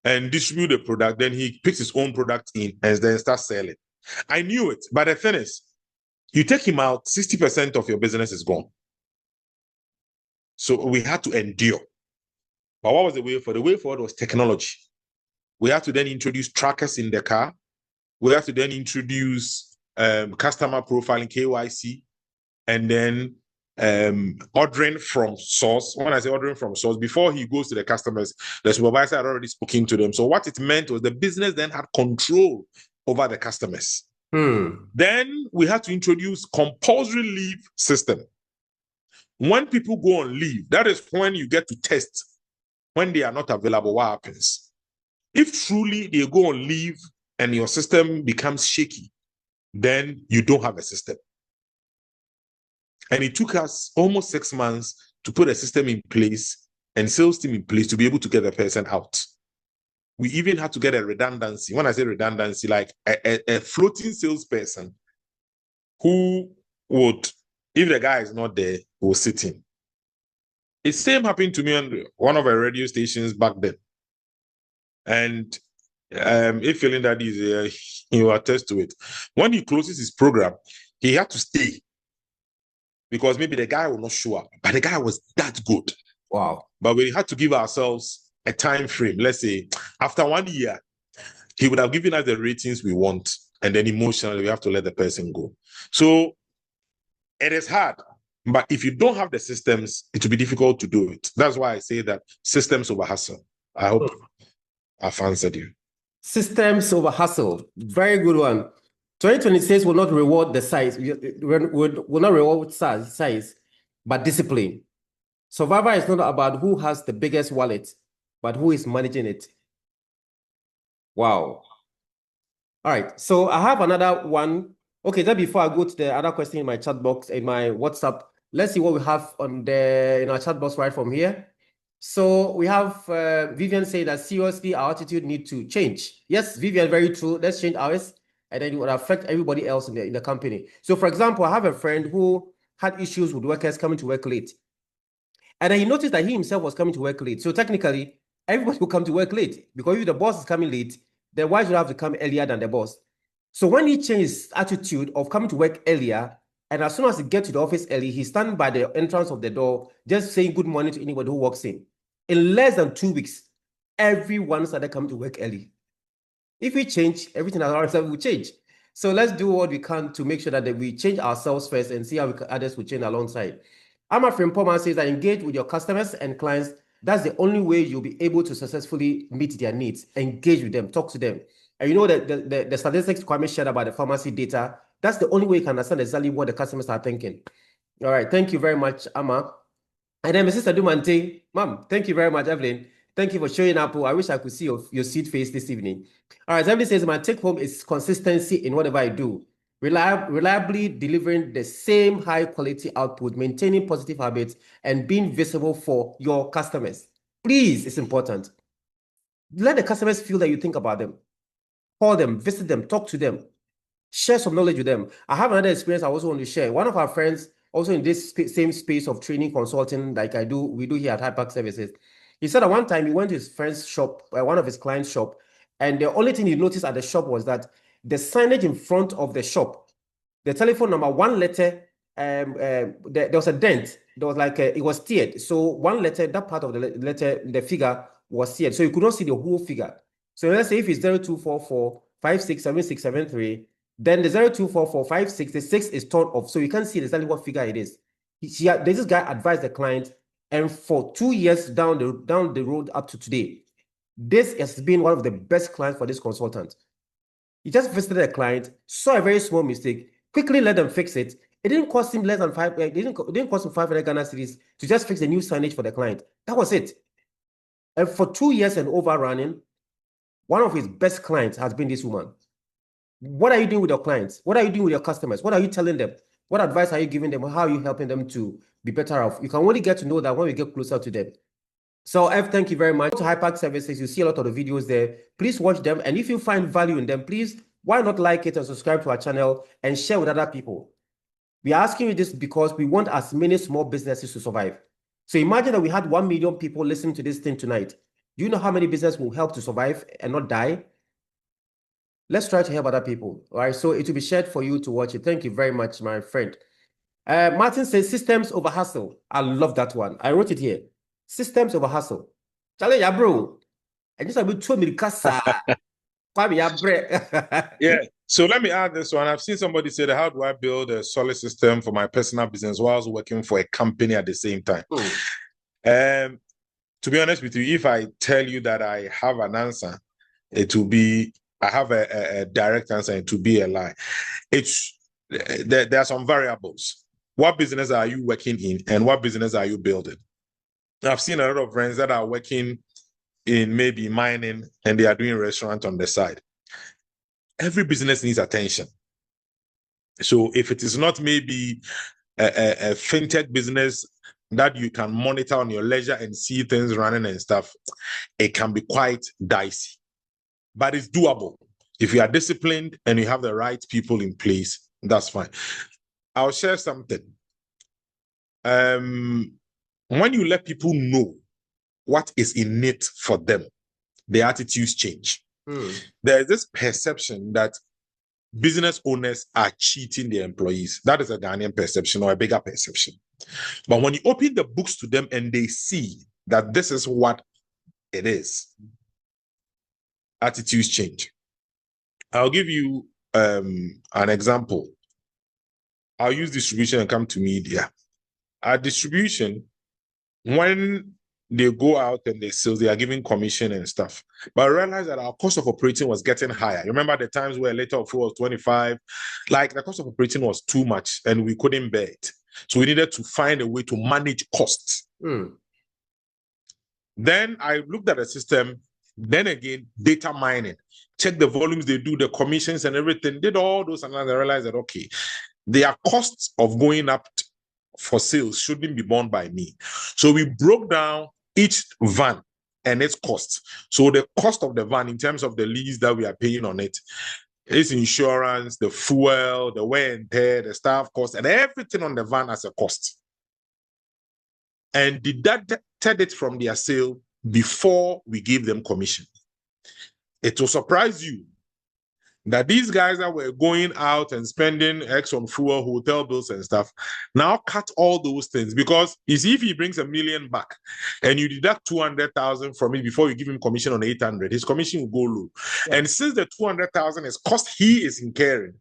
and distribute the product, then he picks his own product in and then starts selling. I knew it, but the thing is, you take him out, 60% of your business is gone. So we had to endure. But what was the way forward? The way forward was technology. We had to then introduce trackers in the car. We had to then introduce customer profiling, KYC, and then ordering from source. When I say ordering from source, before he goes to the customers, the supervisor had already spoken to them. So what it meant was the business then had control over the customers. Then we had to introduce compulsory leave system. When people go on leave, that is when you get to test. When they are not available, what happens? If truly they go on leave and your system becomes shaky, then you don't have a system. And it took us almost 6 months to put a system in place and sales team in place to be able to get the person out. We even had to get a redundancy. When I say redundancy, like a floating salesperson who would, if the guy is not there, will sit in. The same happened to me on one of our radio stations back then. And if feeling that he will attest to it. When he closes his program, he had to stay because maybe the guy will not show up, but the guy was that good. Wow. But we had to give ourselves a time frame. Let's say after 1 year, he would have given us the ratings we want, and then emotionally we have to let the person go. So it is hard, but if you don't have the systems, it will be difficult to do it. That's why I say that systems over hustle. I hope I've answered you. Systems over hustle. Very good one. 2026 will not reward the size, will not reward size, but discipline. Survivor is not about who has the biggest wallet, but who is managing it. Wow. All right. So I have another one. Okay, then before I go to the other question in my chat box, in my WhatsApp, let's see what we have in our chat box right from here. So we have Vivian say that seriously, our attitude needs to change. Yes, Vivian, very true. Let's change ours, and then it would affect everybody else in the company. So for example, I have a friend who had issues with workers coming to work late. And then he noticed that he himself was coming to work late. So technically, everybody will come to work late because if the boss is coming late, then why should I have to come earlier than the boss? So when he changed his attitude of coming to work earlier, and as soon as he gets to the office early, he's standing by the entrance of the door, just saying good morning to anybody who walks in. In less than 2 weeks, everyone started coming to work early. If we change, everything around ourselves will change. So let's do what we can to make sure that we change ourselves first and see how others will change alongside. Amafrim Poma says that engage with your customers and clients. That's the only way you'll be able to successfully meet their needs. Engage with them, talk to them. And you know that the statistics Kwame shared about the pharmacy data, that's the only way you can understand exactly what the customers are thinking. All right, thank you very much, Amma. And then my sister Dumante, Mom, thank you very much, Evelyn. Thank you for showing up. I wish I could see your sweet face this evening. All right, Evelyn says, my take home is consistency in whatever I do. reliably delivering the same high quality output, maintaining positive habits, and being visible for your customers. Please, it's important. Let the customers feel that you think about them. Call them, visit them, talk to them, share some knowledge with them. I have another experience I also want to share. One of our friends, also in this same space of training consulting, like we do here at Hypac Services, he said at one time he went to his friend's shop, one of his clients' shop, and the only thing he noticed at the shop was that the signage in front of the shop, the telephone number, one letter, there was a dent. There was like it was tiered. So one letter, that part of the letter, the figure was tiered. So you could not see the whole figure. So let's say if it's 0244 567673, then the 0244 566 is torn off. So you can't see exactly what figure it is. This guy advised the client, and for 2 years down the road up to today, this has been one of the best clients for this consultant. He just visited a client, saw a very small mistake, quickly let them fix it. It didn't cost him less than it didn't cost him 500 Ghana cedis to just fix the new signage for the client. That was it. And for 2 years and over running, one of his best clients has been this woman. What are you doing with your clients? What are you doing with your customers? What are you telling them? What advice are you giving them? How are you helping them to be better off? You can only get to know that when we get closer to them. So, F, thank you very much. To Hypac Services, you see a lot of the videos there. Please watch them. And if you find value in them, please, why not like it and subscribe to our channel and share with other people? We are asking you this because we want as many small businesses to survive. So imagine that we had 1 million people listening to this thing tonight. Do you know how many businesses will help to survive and not die? Let's try to help other people. All right. So it will be shared for you to watch it. Thank you very much, my friend. Martin says systems over hustle. I love that one. I wrote it here. Systems over hustle. Charlie, yeah, bro. I just have 2 minutes. Yeah. So let me add this one. I've seen somebody say that how do I build a solid system for my personal business whilst working for a company at the same time? To be honest with you, if I tell you that I have an answer, it will be, I have a direct answer, it will be a lie. There are some variables. What business are you working in and what business are you building? I've seen a lot of friends that are working in maybe mining and they are doing restaurant on the side. Every business needs attention. So if it is not maybe a fintech business that you can monitor on your leisure and see things running and stuff, it can be quite dicey. But it's doable. If you are disciplined and you have the right people in place, that's fine. I'll share something. When you let people know what is in it for them, the attitudes change. There is this perception that business owners are cheating their employees. That is a Ghanaian perception or a bigger perception. But when you open the books to them and they see that this is what it is, attitudes change. I'll give you an example. I'll use distribution and come to media. Our distribution, when they go out and they sell, they are giving commission and stuff. But I realized that our cost of operating was getting higher. Remember the times where a liter of fuel was 25? Like the cost of operating was too much and we couldn't bear it. So we needed to find a way to manage costs. Then I looked at the system, then again, data mining, check the volumes they do, the commissions and everything, did all those, and I realized that, okay, their costs of going up for sales shouldn't be borne by me. So we broke down each van and its cost. So the cost of the van in terms of the lease that we are paying on it, its insurance, the fuel, the wear and tear, the staff cost, and everything on the van as a cost. And deducted it from their sale before we gave them commission. It will surprise you that these guys that were going out and spending X on fuel, hotel bills and stuff, now cut all those things, because you see, if he brings $1 million back and you deduct 200,000 from it before you give him commission on 800, his commission will go low. Yeah. And since the 200,000 is cost he is incurring,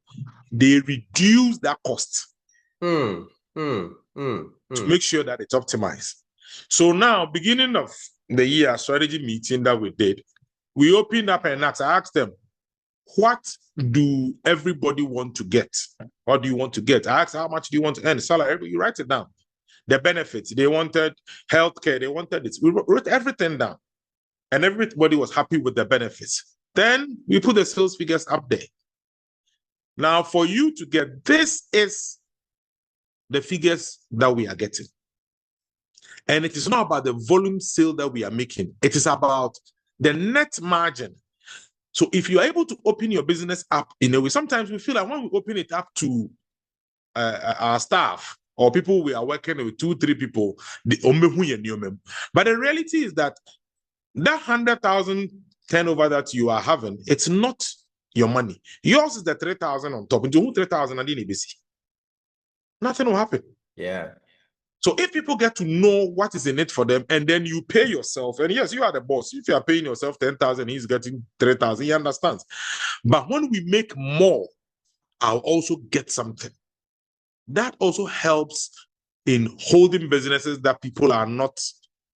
they reduce that cost to make sure that it's optimized. So now, beginning of the year strategy meeting that we did, we opened up and asked, I asked them, what do everybody want to get? What do you want to get? I asked, how much do you want to earn? Salary, you write it down. The benefits, they wanted healthcare, they wanted it. We wrote everything down. And everybody was happy with the benefits. Then we put the sales figures up there. Now, for you to get, this is the figures that we are getting. And it is not about the volume sale that we are making. It is about the net margin. So if you are able to open your business up in a way, sometimes we feel like when we open it up to our staff or people we are working with, 2-3 people, but the reality is that 100,000 turnover that you are having, it's not your money. Yours is the 3,000 on top. Into 3,000 and nothing will happen. Yeah. So if people get to know what is in it for them, and then you pay yourself, and yes, you are the boss. If you are paying yourself 10,000, he's getting 3,000. He understands. But when we make more, I'll also get something. That also helps in holding businesses that people are not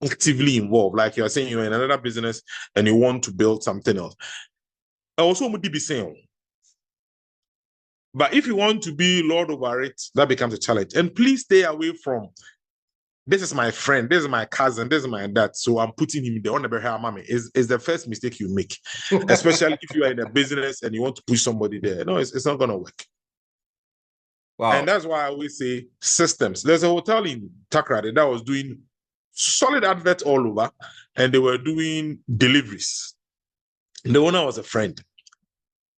actively involved. Like you're saying, you're in another business and you want to build something else. Also, be saying. But if you want to be lord over it, that becomes a challenge. And please stay away from, this is my friend, this is my cousin, this is my dad, so I'm putting him there on the mommy. Is the first mistake you make, especially if you are in a business and you want to push somebody there. No, it's not going to work. Wow. And that's why I always say systems. There's a hotel in Takrady that was doing solid adverts all over, and they were doing deliveries. The owner was a friend.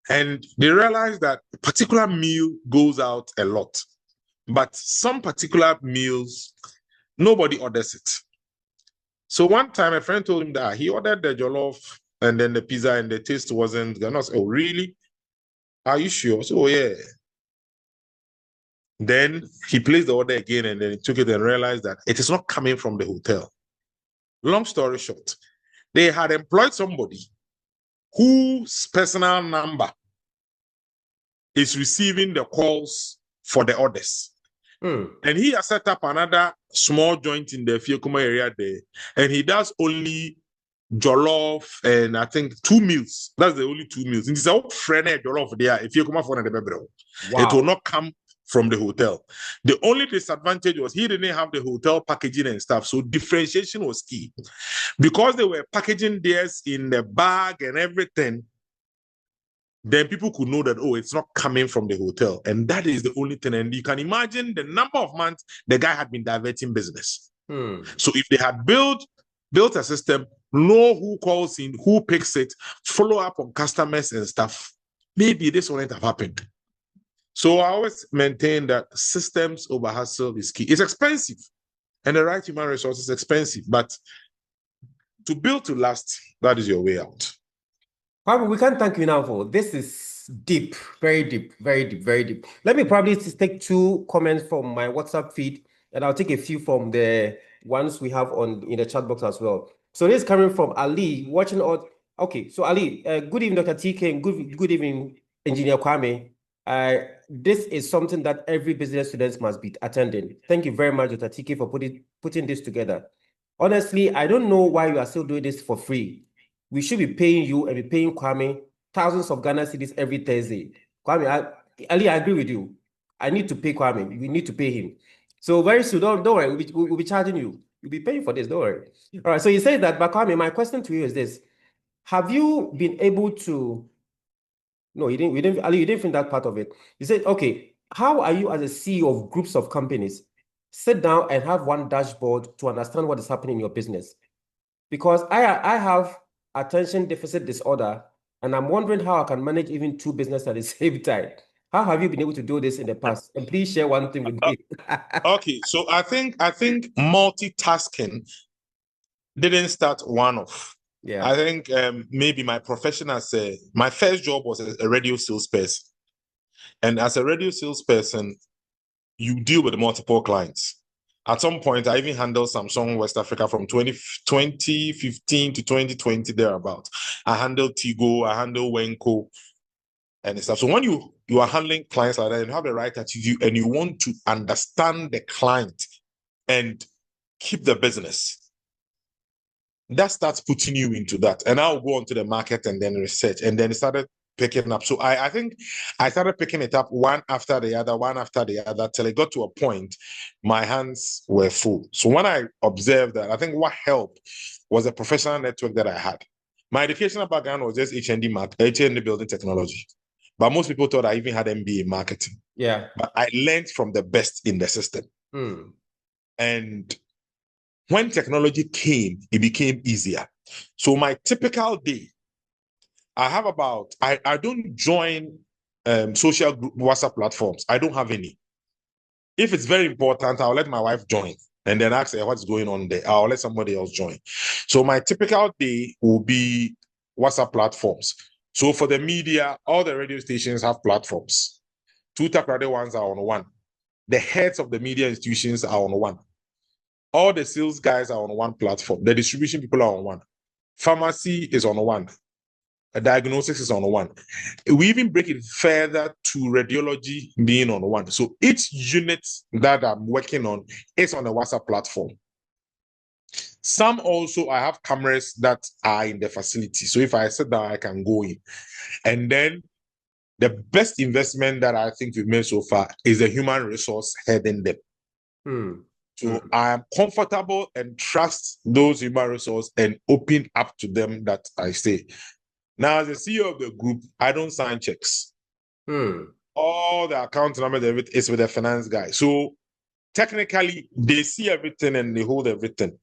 And they realized that a particular meal goes out a lot. But some particular meals, nobody orders it. So one time a friend told him that he ordered the jollof and then the pizza and the taste wasn't good. And I said, oh, really? Are you sure? So, yeah. Then he placed the order again and then he took it and realized that it is not coming from the hotel. Long story short, they had employed somebody whose personal number is receiving the calls for the orders. And he has set up another small joint in the Fiekuma area there. And he does only jollof and I think 2 meals. That's the only 2 meals. And it's a friend jollof there. If you come up for the it will not come from the hotel. The only disadvantage was he didn't have the hotel packaging and stuff. So differentiation was key. Because they were packaging theirs in the bag and everything, then people could know that, oh, it's not coming from the hotel. And that is the only thing. And you can imagine the number of months the guy had been diverting business. So if they had built a system, know who calls in, who picks it, follow up on customers and stuff, maybe this wouldn't have happened. So I always maintain that systems over hustle is key. It's expensive. And the right human resource is expensive. But to build to last, that is your way out. Pablo, we can't thank you now for this. Is deep, very deep, very deep, very deep. Let me probably just take 2 comments from my WhatsApp feed, and I'll take a few from the ones we have in the chat box as well. So this is coming from Ali, watching all. Okay, so Ali, good evening, Dr. TK, and good evening, Engineer Kwame. This is something that every business student must be attending. Thank you very much, Dr. TK, for putting this together. Honestly, I don't know why you are still doing this for free. We should be paying you and be paying Kwame thousands of Ghana cedis every Thursday. Kwame, Ali, I agree with you. I need to pay Kwame. We need to pay him. So very soon, don't worry, we'll be charging you. You'll be paying for this, don't worry. All right, so you say that, but Kwame, my question to you is this. Have you been able to... No, Ali, you didn't think that part of it. You said, okay, how are you as a CEO of groups of companies sit down and have one dashboard to understand what is happening in your business? Because I have attention deficit disorder, and I'm wondering how I can manage even 2 businesses at the same time. How have you been able to do this in the past? And please share one thing with me. Okay, so I think multitasking didn't start one off. Yeah. I think maybe my profession my first job was a radio salesperson. And as a radio salesperson, you deal with multiple clients. At some point, I even handled Samsung West Africa from 2015 to 2020, thereabout. I handled Tigo, I handled Wenco, and stuff. So when you are handling clients like that, and you have the right attitude, and you want to understand the client and keep the business, that starts putting you into that. And I'll go on to the market and then research, and then it started picking up. So I think I started picking it up one after the other, till it got to a point my hands were full. So when I observed that, I think what helped was a professional network that I had. My educational background was just HND building technology. But most people thought I even had MBA in marketing. Yeah. But I learned from the best in the system. And when technology came, it became easier. So my typical day, I don't join social group WhatsApp platforms. I don't have any. If it's very important, I'll let my wife join and then ask her what's going on there. I'll let somebody else join. So my typical day will be WhatsApp platforms. So for the media, all the radio stations have platforms. Two Takrade ones are on one. The heads of the media institutions are on one. All the sales guys are on one platform. The distribution people are on one. Pharmacy is on one. A diagnosis is on one. We even break it further to radiology being on one. So each unit that I'm working on is on a WhatsApp platform. Some also, I have cameras that are in the facility. So if I sit down, I can go in. And then the best investment that I think we've made so far is the human resource heading them. So I am comfortable and trust those human resource and open up to them that I say. Now, as the CEO of the group, I don't sign checks. All the account numbers, everything is with the finance guy. So technically, they see everything and they hold everything.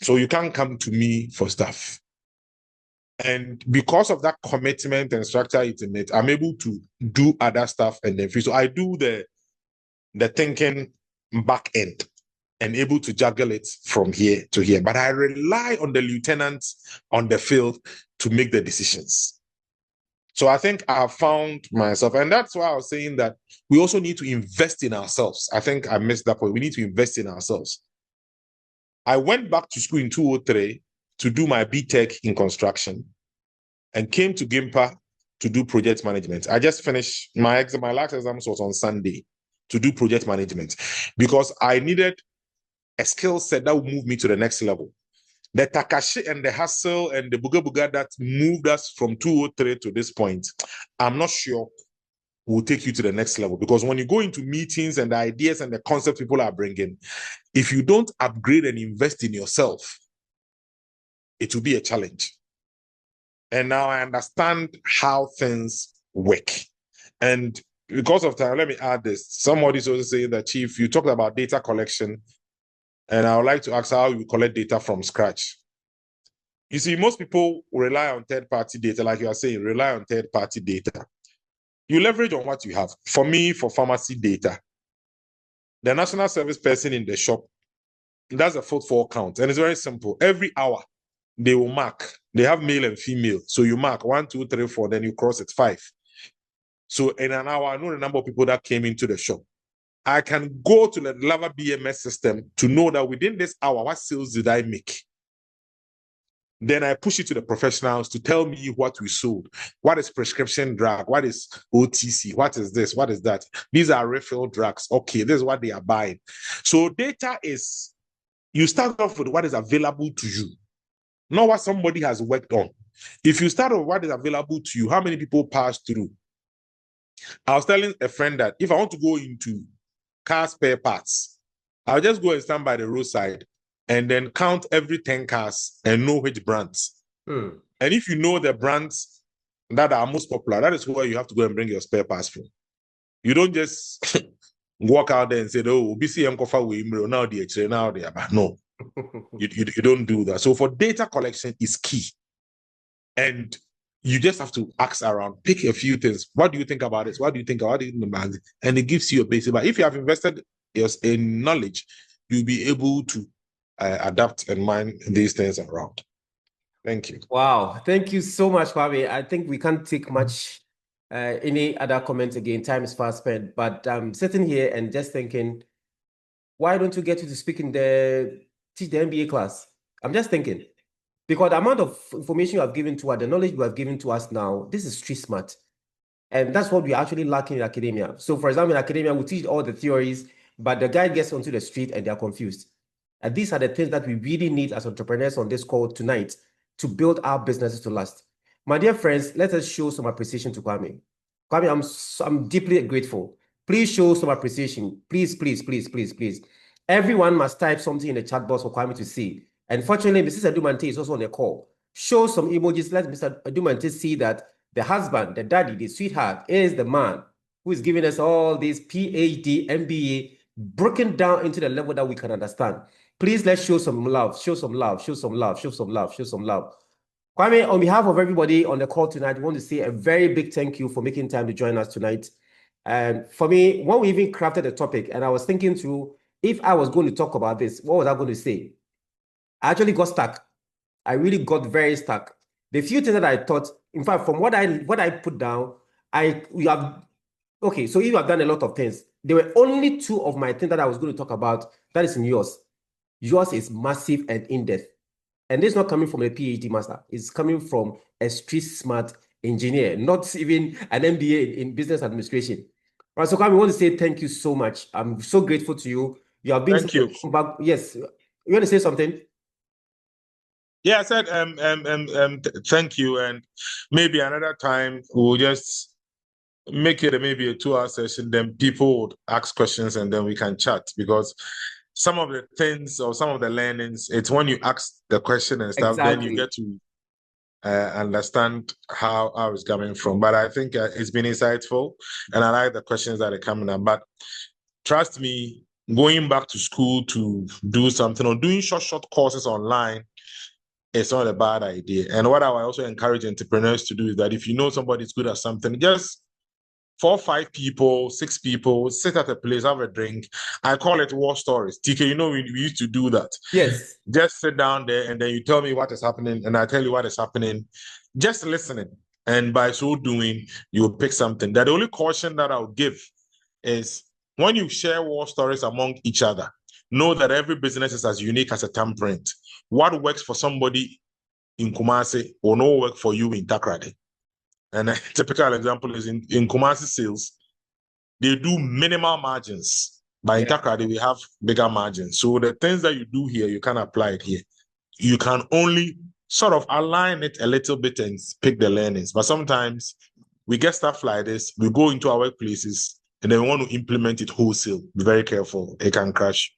So you can't come to me for stuff. And because of that commitment and structure in it, I'm able to do other stuff and then free. So I do the thinking back end and able to juggle it from here to here. But I rely on the lieutenants on the field to make the decisions. So I think I have found myself, and that's why I was saying that we also need to invest in ourselves. I think I missed that point. We need to invest in ourselves. I went back to school in 2003 to do my BTech in construction and came to GIMPA to do project management. I just finished my exam. My last exam was on Sunday to do project management because I needed a skill set that would move me to the next level. The Takashi and the hustle and the buga that moved us from 203 to this point, I'm not sure will take you to the next level. Because when you go into meetings and the ideas and the concepts people are bringing, if you don't upgrade and invest in yourself, it will be a challenge. And now I understand how things work. And because of time, let me add this. Somebody's also saying that, Chief, you talked about data collection. And I would like to ask how you collect data from scratch. You see, most people rely on third-party data, like you are saying, rely on third-party data. You leverage on what you have. For me, for pharmacy data, the national service person in the shop, that's a footfall count. And it's very simple. Every hour, they will mark. They have male and female. So you mark 1, 2, 3, 4, then you cross it 5. So in an hour, I know the number of people that came into the shop. I can go to the Lava BMS system to know that within this hour, what sales did I make? Then I push it to the professionals to tell me what we sold. What is prescription drug? What is OTC? What is this? What is that? These are refill drugs. Okay, this is what they are buying. So data is, you start off with what is available to you, not what somebody has worked on. If you start with what is available to you, how many people pass through? I was telling a friend that if I want to go into car spare parts, I'll just go and stand by the roadside and then count every 10 cars and know which brands. And if you know the brands that are most popular, that is where you have to go and bring your spare parts from. You don't just walk out there and say, oh, BCM Kofa now the now they are. No, you don't do that. So for data collection is key. And you just have to ask around, pick a few things. What do you think about this? What do you think about it? And it gives you a basis. But if you have invested in knowledge, you'll be able to adapt and mind these things around. Thank you. Wow. Thank you so much, Kwame. I think we can't take much, any other comments again. Time is fast spent. But I'm sitting here and just thinking, why don't you get you to speak in teach the MBA class? I'm just thinking. Because the amount of information you have given to us, the knowledge you have given to us now, this is street smart. And that's what we're actually lacking in academia. So for example, in academia, we teach all the theories, but the guy gets onto the street and they're confused. And these are the things that we really need as entrepreneurs on this call tonight to build our businesses to last. My dear friends, let us show some appreciation to Kwame. Kwame, I'm deeply grateful. Please show some appreciation. Please, please, please, please, please. Everyone must type something in the chat box for Kwame to see. And fortunately, Mrs. Adumante is also on the call. Show some emojis. Let Mr. Adumante see that The husband, the daddy, the sweetheart is the man who is giving us all these PhD, MBA, broken down into the level that we can understand. Please let's show some love, show some love, show some love, show some love, show some love. Kwame, on behalf of everybody on the call tonight, I want to say a very big thank you for making time to join us tonight. And for me, when we even crafted the topic, and I was thinking through, if I was going to talk about this, what was I going to say? I actually got stuck. I really got very stuck. The few things that I thought, in fact, from what I put down, okay, so you have done a lot of things. There were only two of my things that I was going to talk about. That is in yours. Yours is massive and in-depth. And this is not coming from a PhD master. It's coming from a street smart engineer, not even an MBA in business administration. Right, so Kwame, I want to say thank you so much. I'm so grateful to you. You have been Thank you. Yes. You want to say something? Yeah, I said thank you, and maybe another time we'll just make it maybe a 2-hour session. Then people would ask questions, and then we can chat, because some of the things or some of the learnings, it's when you ask the question and stuff, then you get to understand how it's coming from. But I think it's been insightful, and I like the questions that are coming up. But trust me, going back to school to do something or doing short courses online, it's not a bad idea. And what I also encourage entrepreneurs to do is that if you know somebody's good at something, just 4 or 5 people, 6 people, sit at a place, have a drink. I call it war stories. TK, you know, we used to do that. Yes. Just sit down there and then you tell me what is happening and I tell you what is happening. Just listening. And by so doing, you'll pick something. That the only caution that I'll give is when you share war stories among each other, know that every business is as unique as a thumbprint. What works for somebody in Kumasi will not work for you in Takrady. And a typical example is in Kumasi sales, they do minimal margins. But in Takrady, we have bigger margins. So the things that you do here, you can apply it here. You can only sort of align it a little bit and pick the learnings. But sometimes we get stuff like this, we go into our workplaces, and then we want to implement it wholesale. Be very careful. It can crash.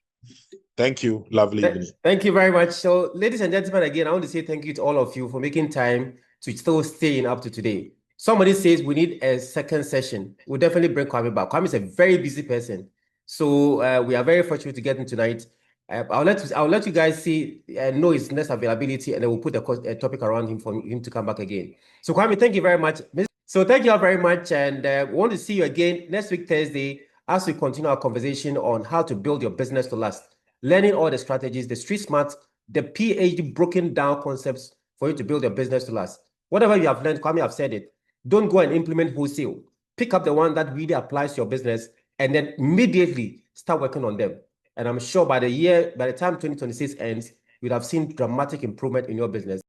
Thank you. Lovely evening. Thank you very much. So, ladies and gentlemen, again, I want to say thank you to all of you for making time to still stay in up to today. Somebody says we need a second session. We'll definitely bring Kwame back. Kwame is a very busy person. So we are very fortunate to get him tonight. I'll let you guys see know his next availability, and then we'll put a topic around him for him to come back again. So Kwame, thank you very much. So thank you all very much, and we want to see you again next week, Thursday, as we continue our conversation on how to build your business to last. Learning all the strategies, the street smarts, the PhD broken down concepts for you to build your business to last. Whatever you have learned, Kwame have said it. Don't go and implement wholesale. Pick up the one that really applies to your business and then immediately start working on them. And I'm sure by the time 2026 ends, you'd have seen dramatic improvement in your business.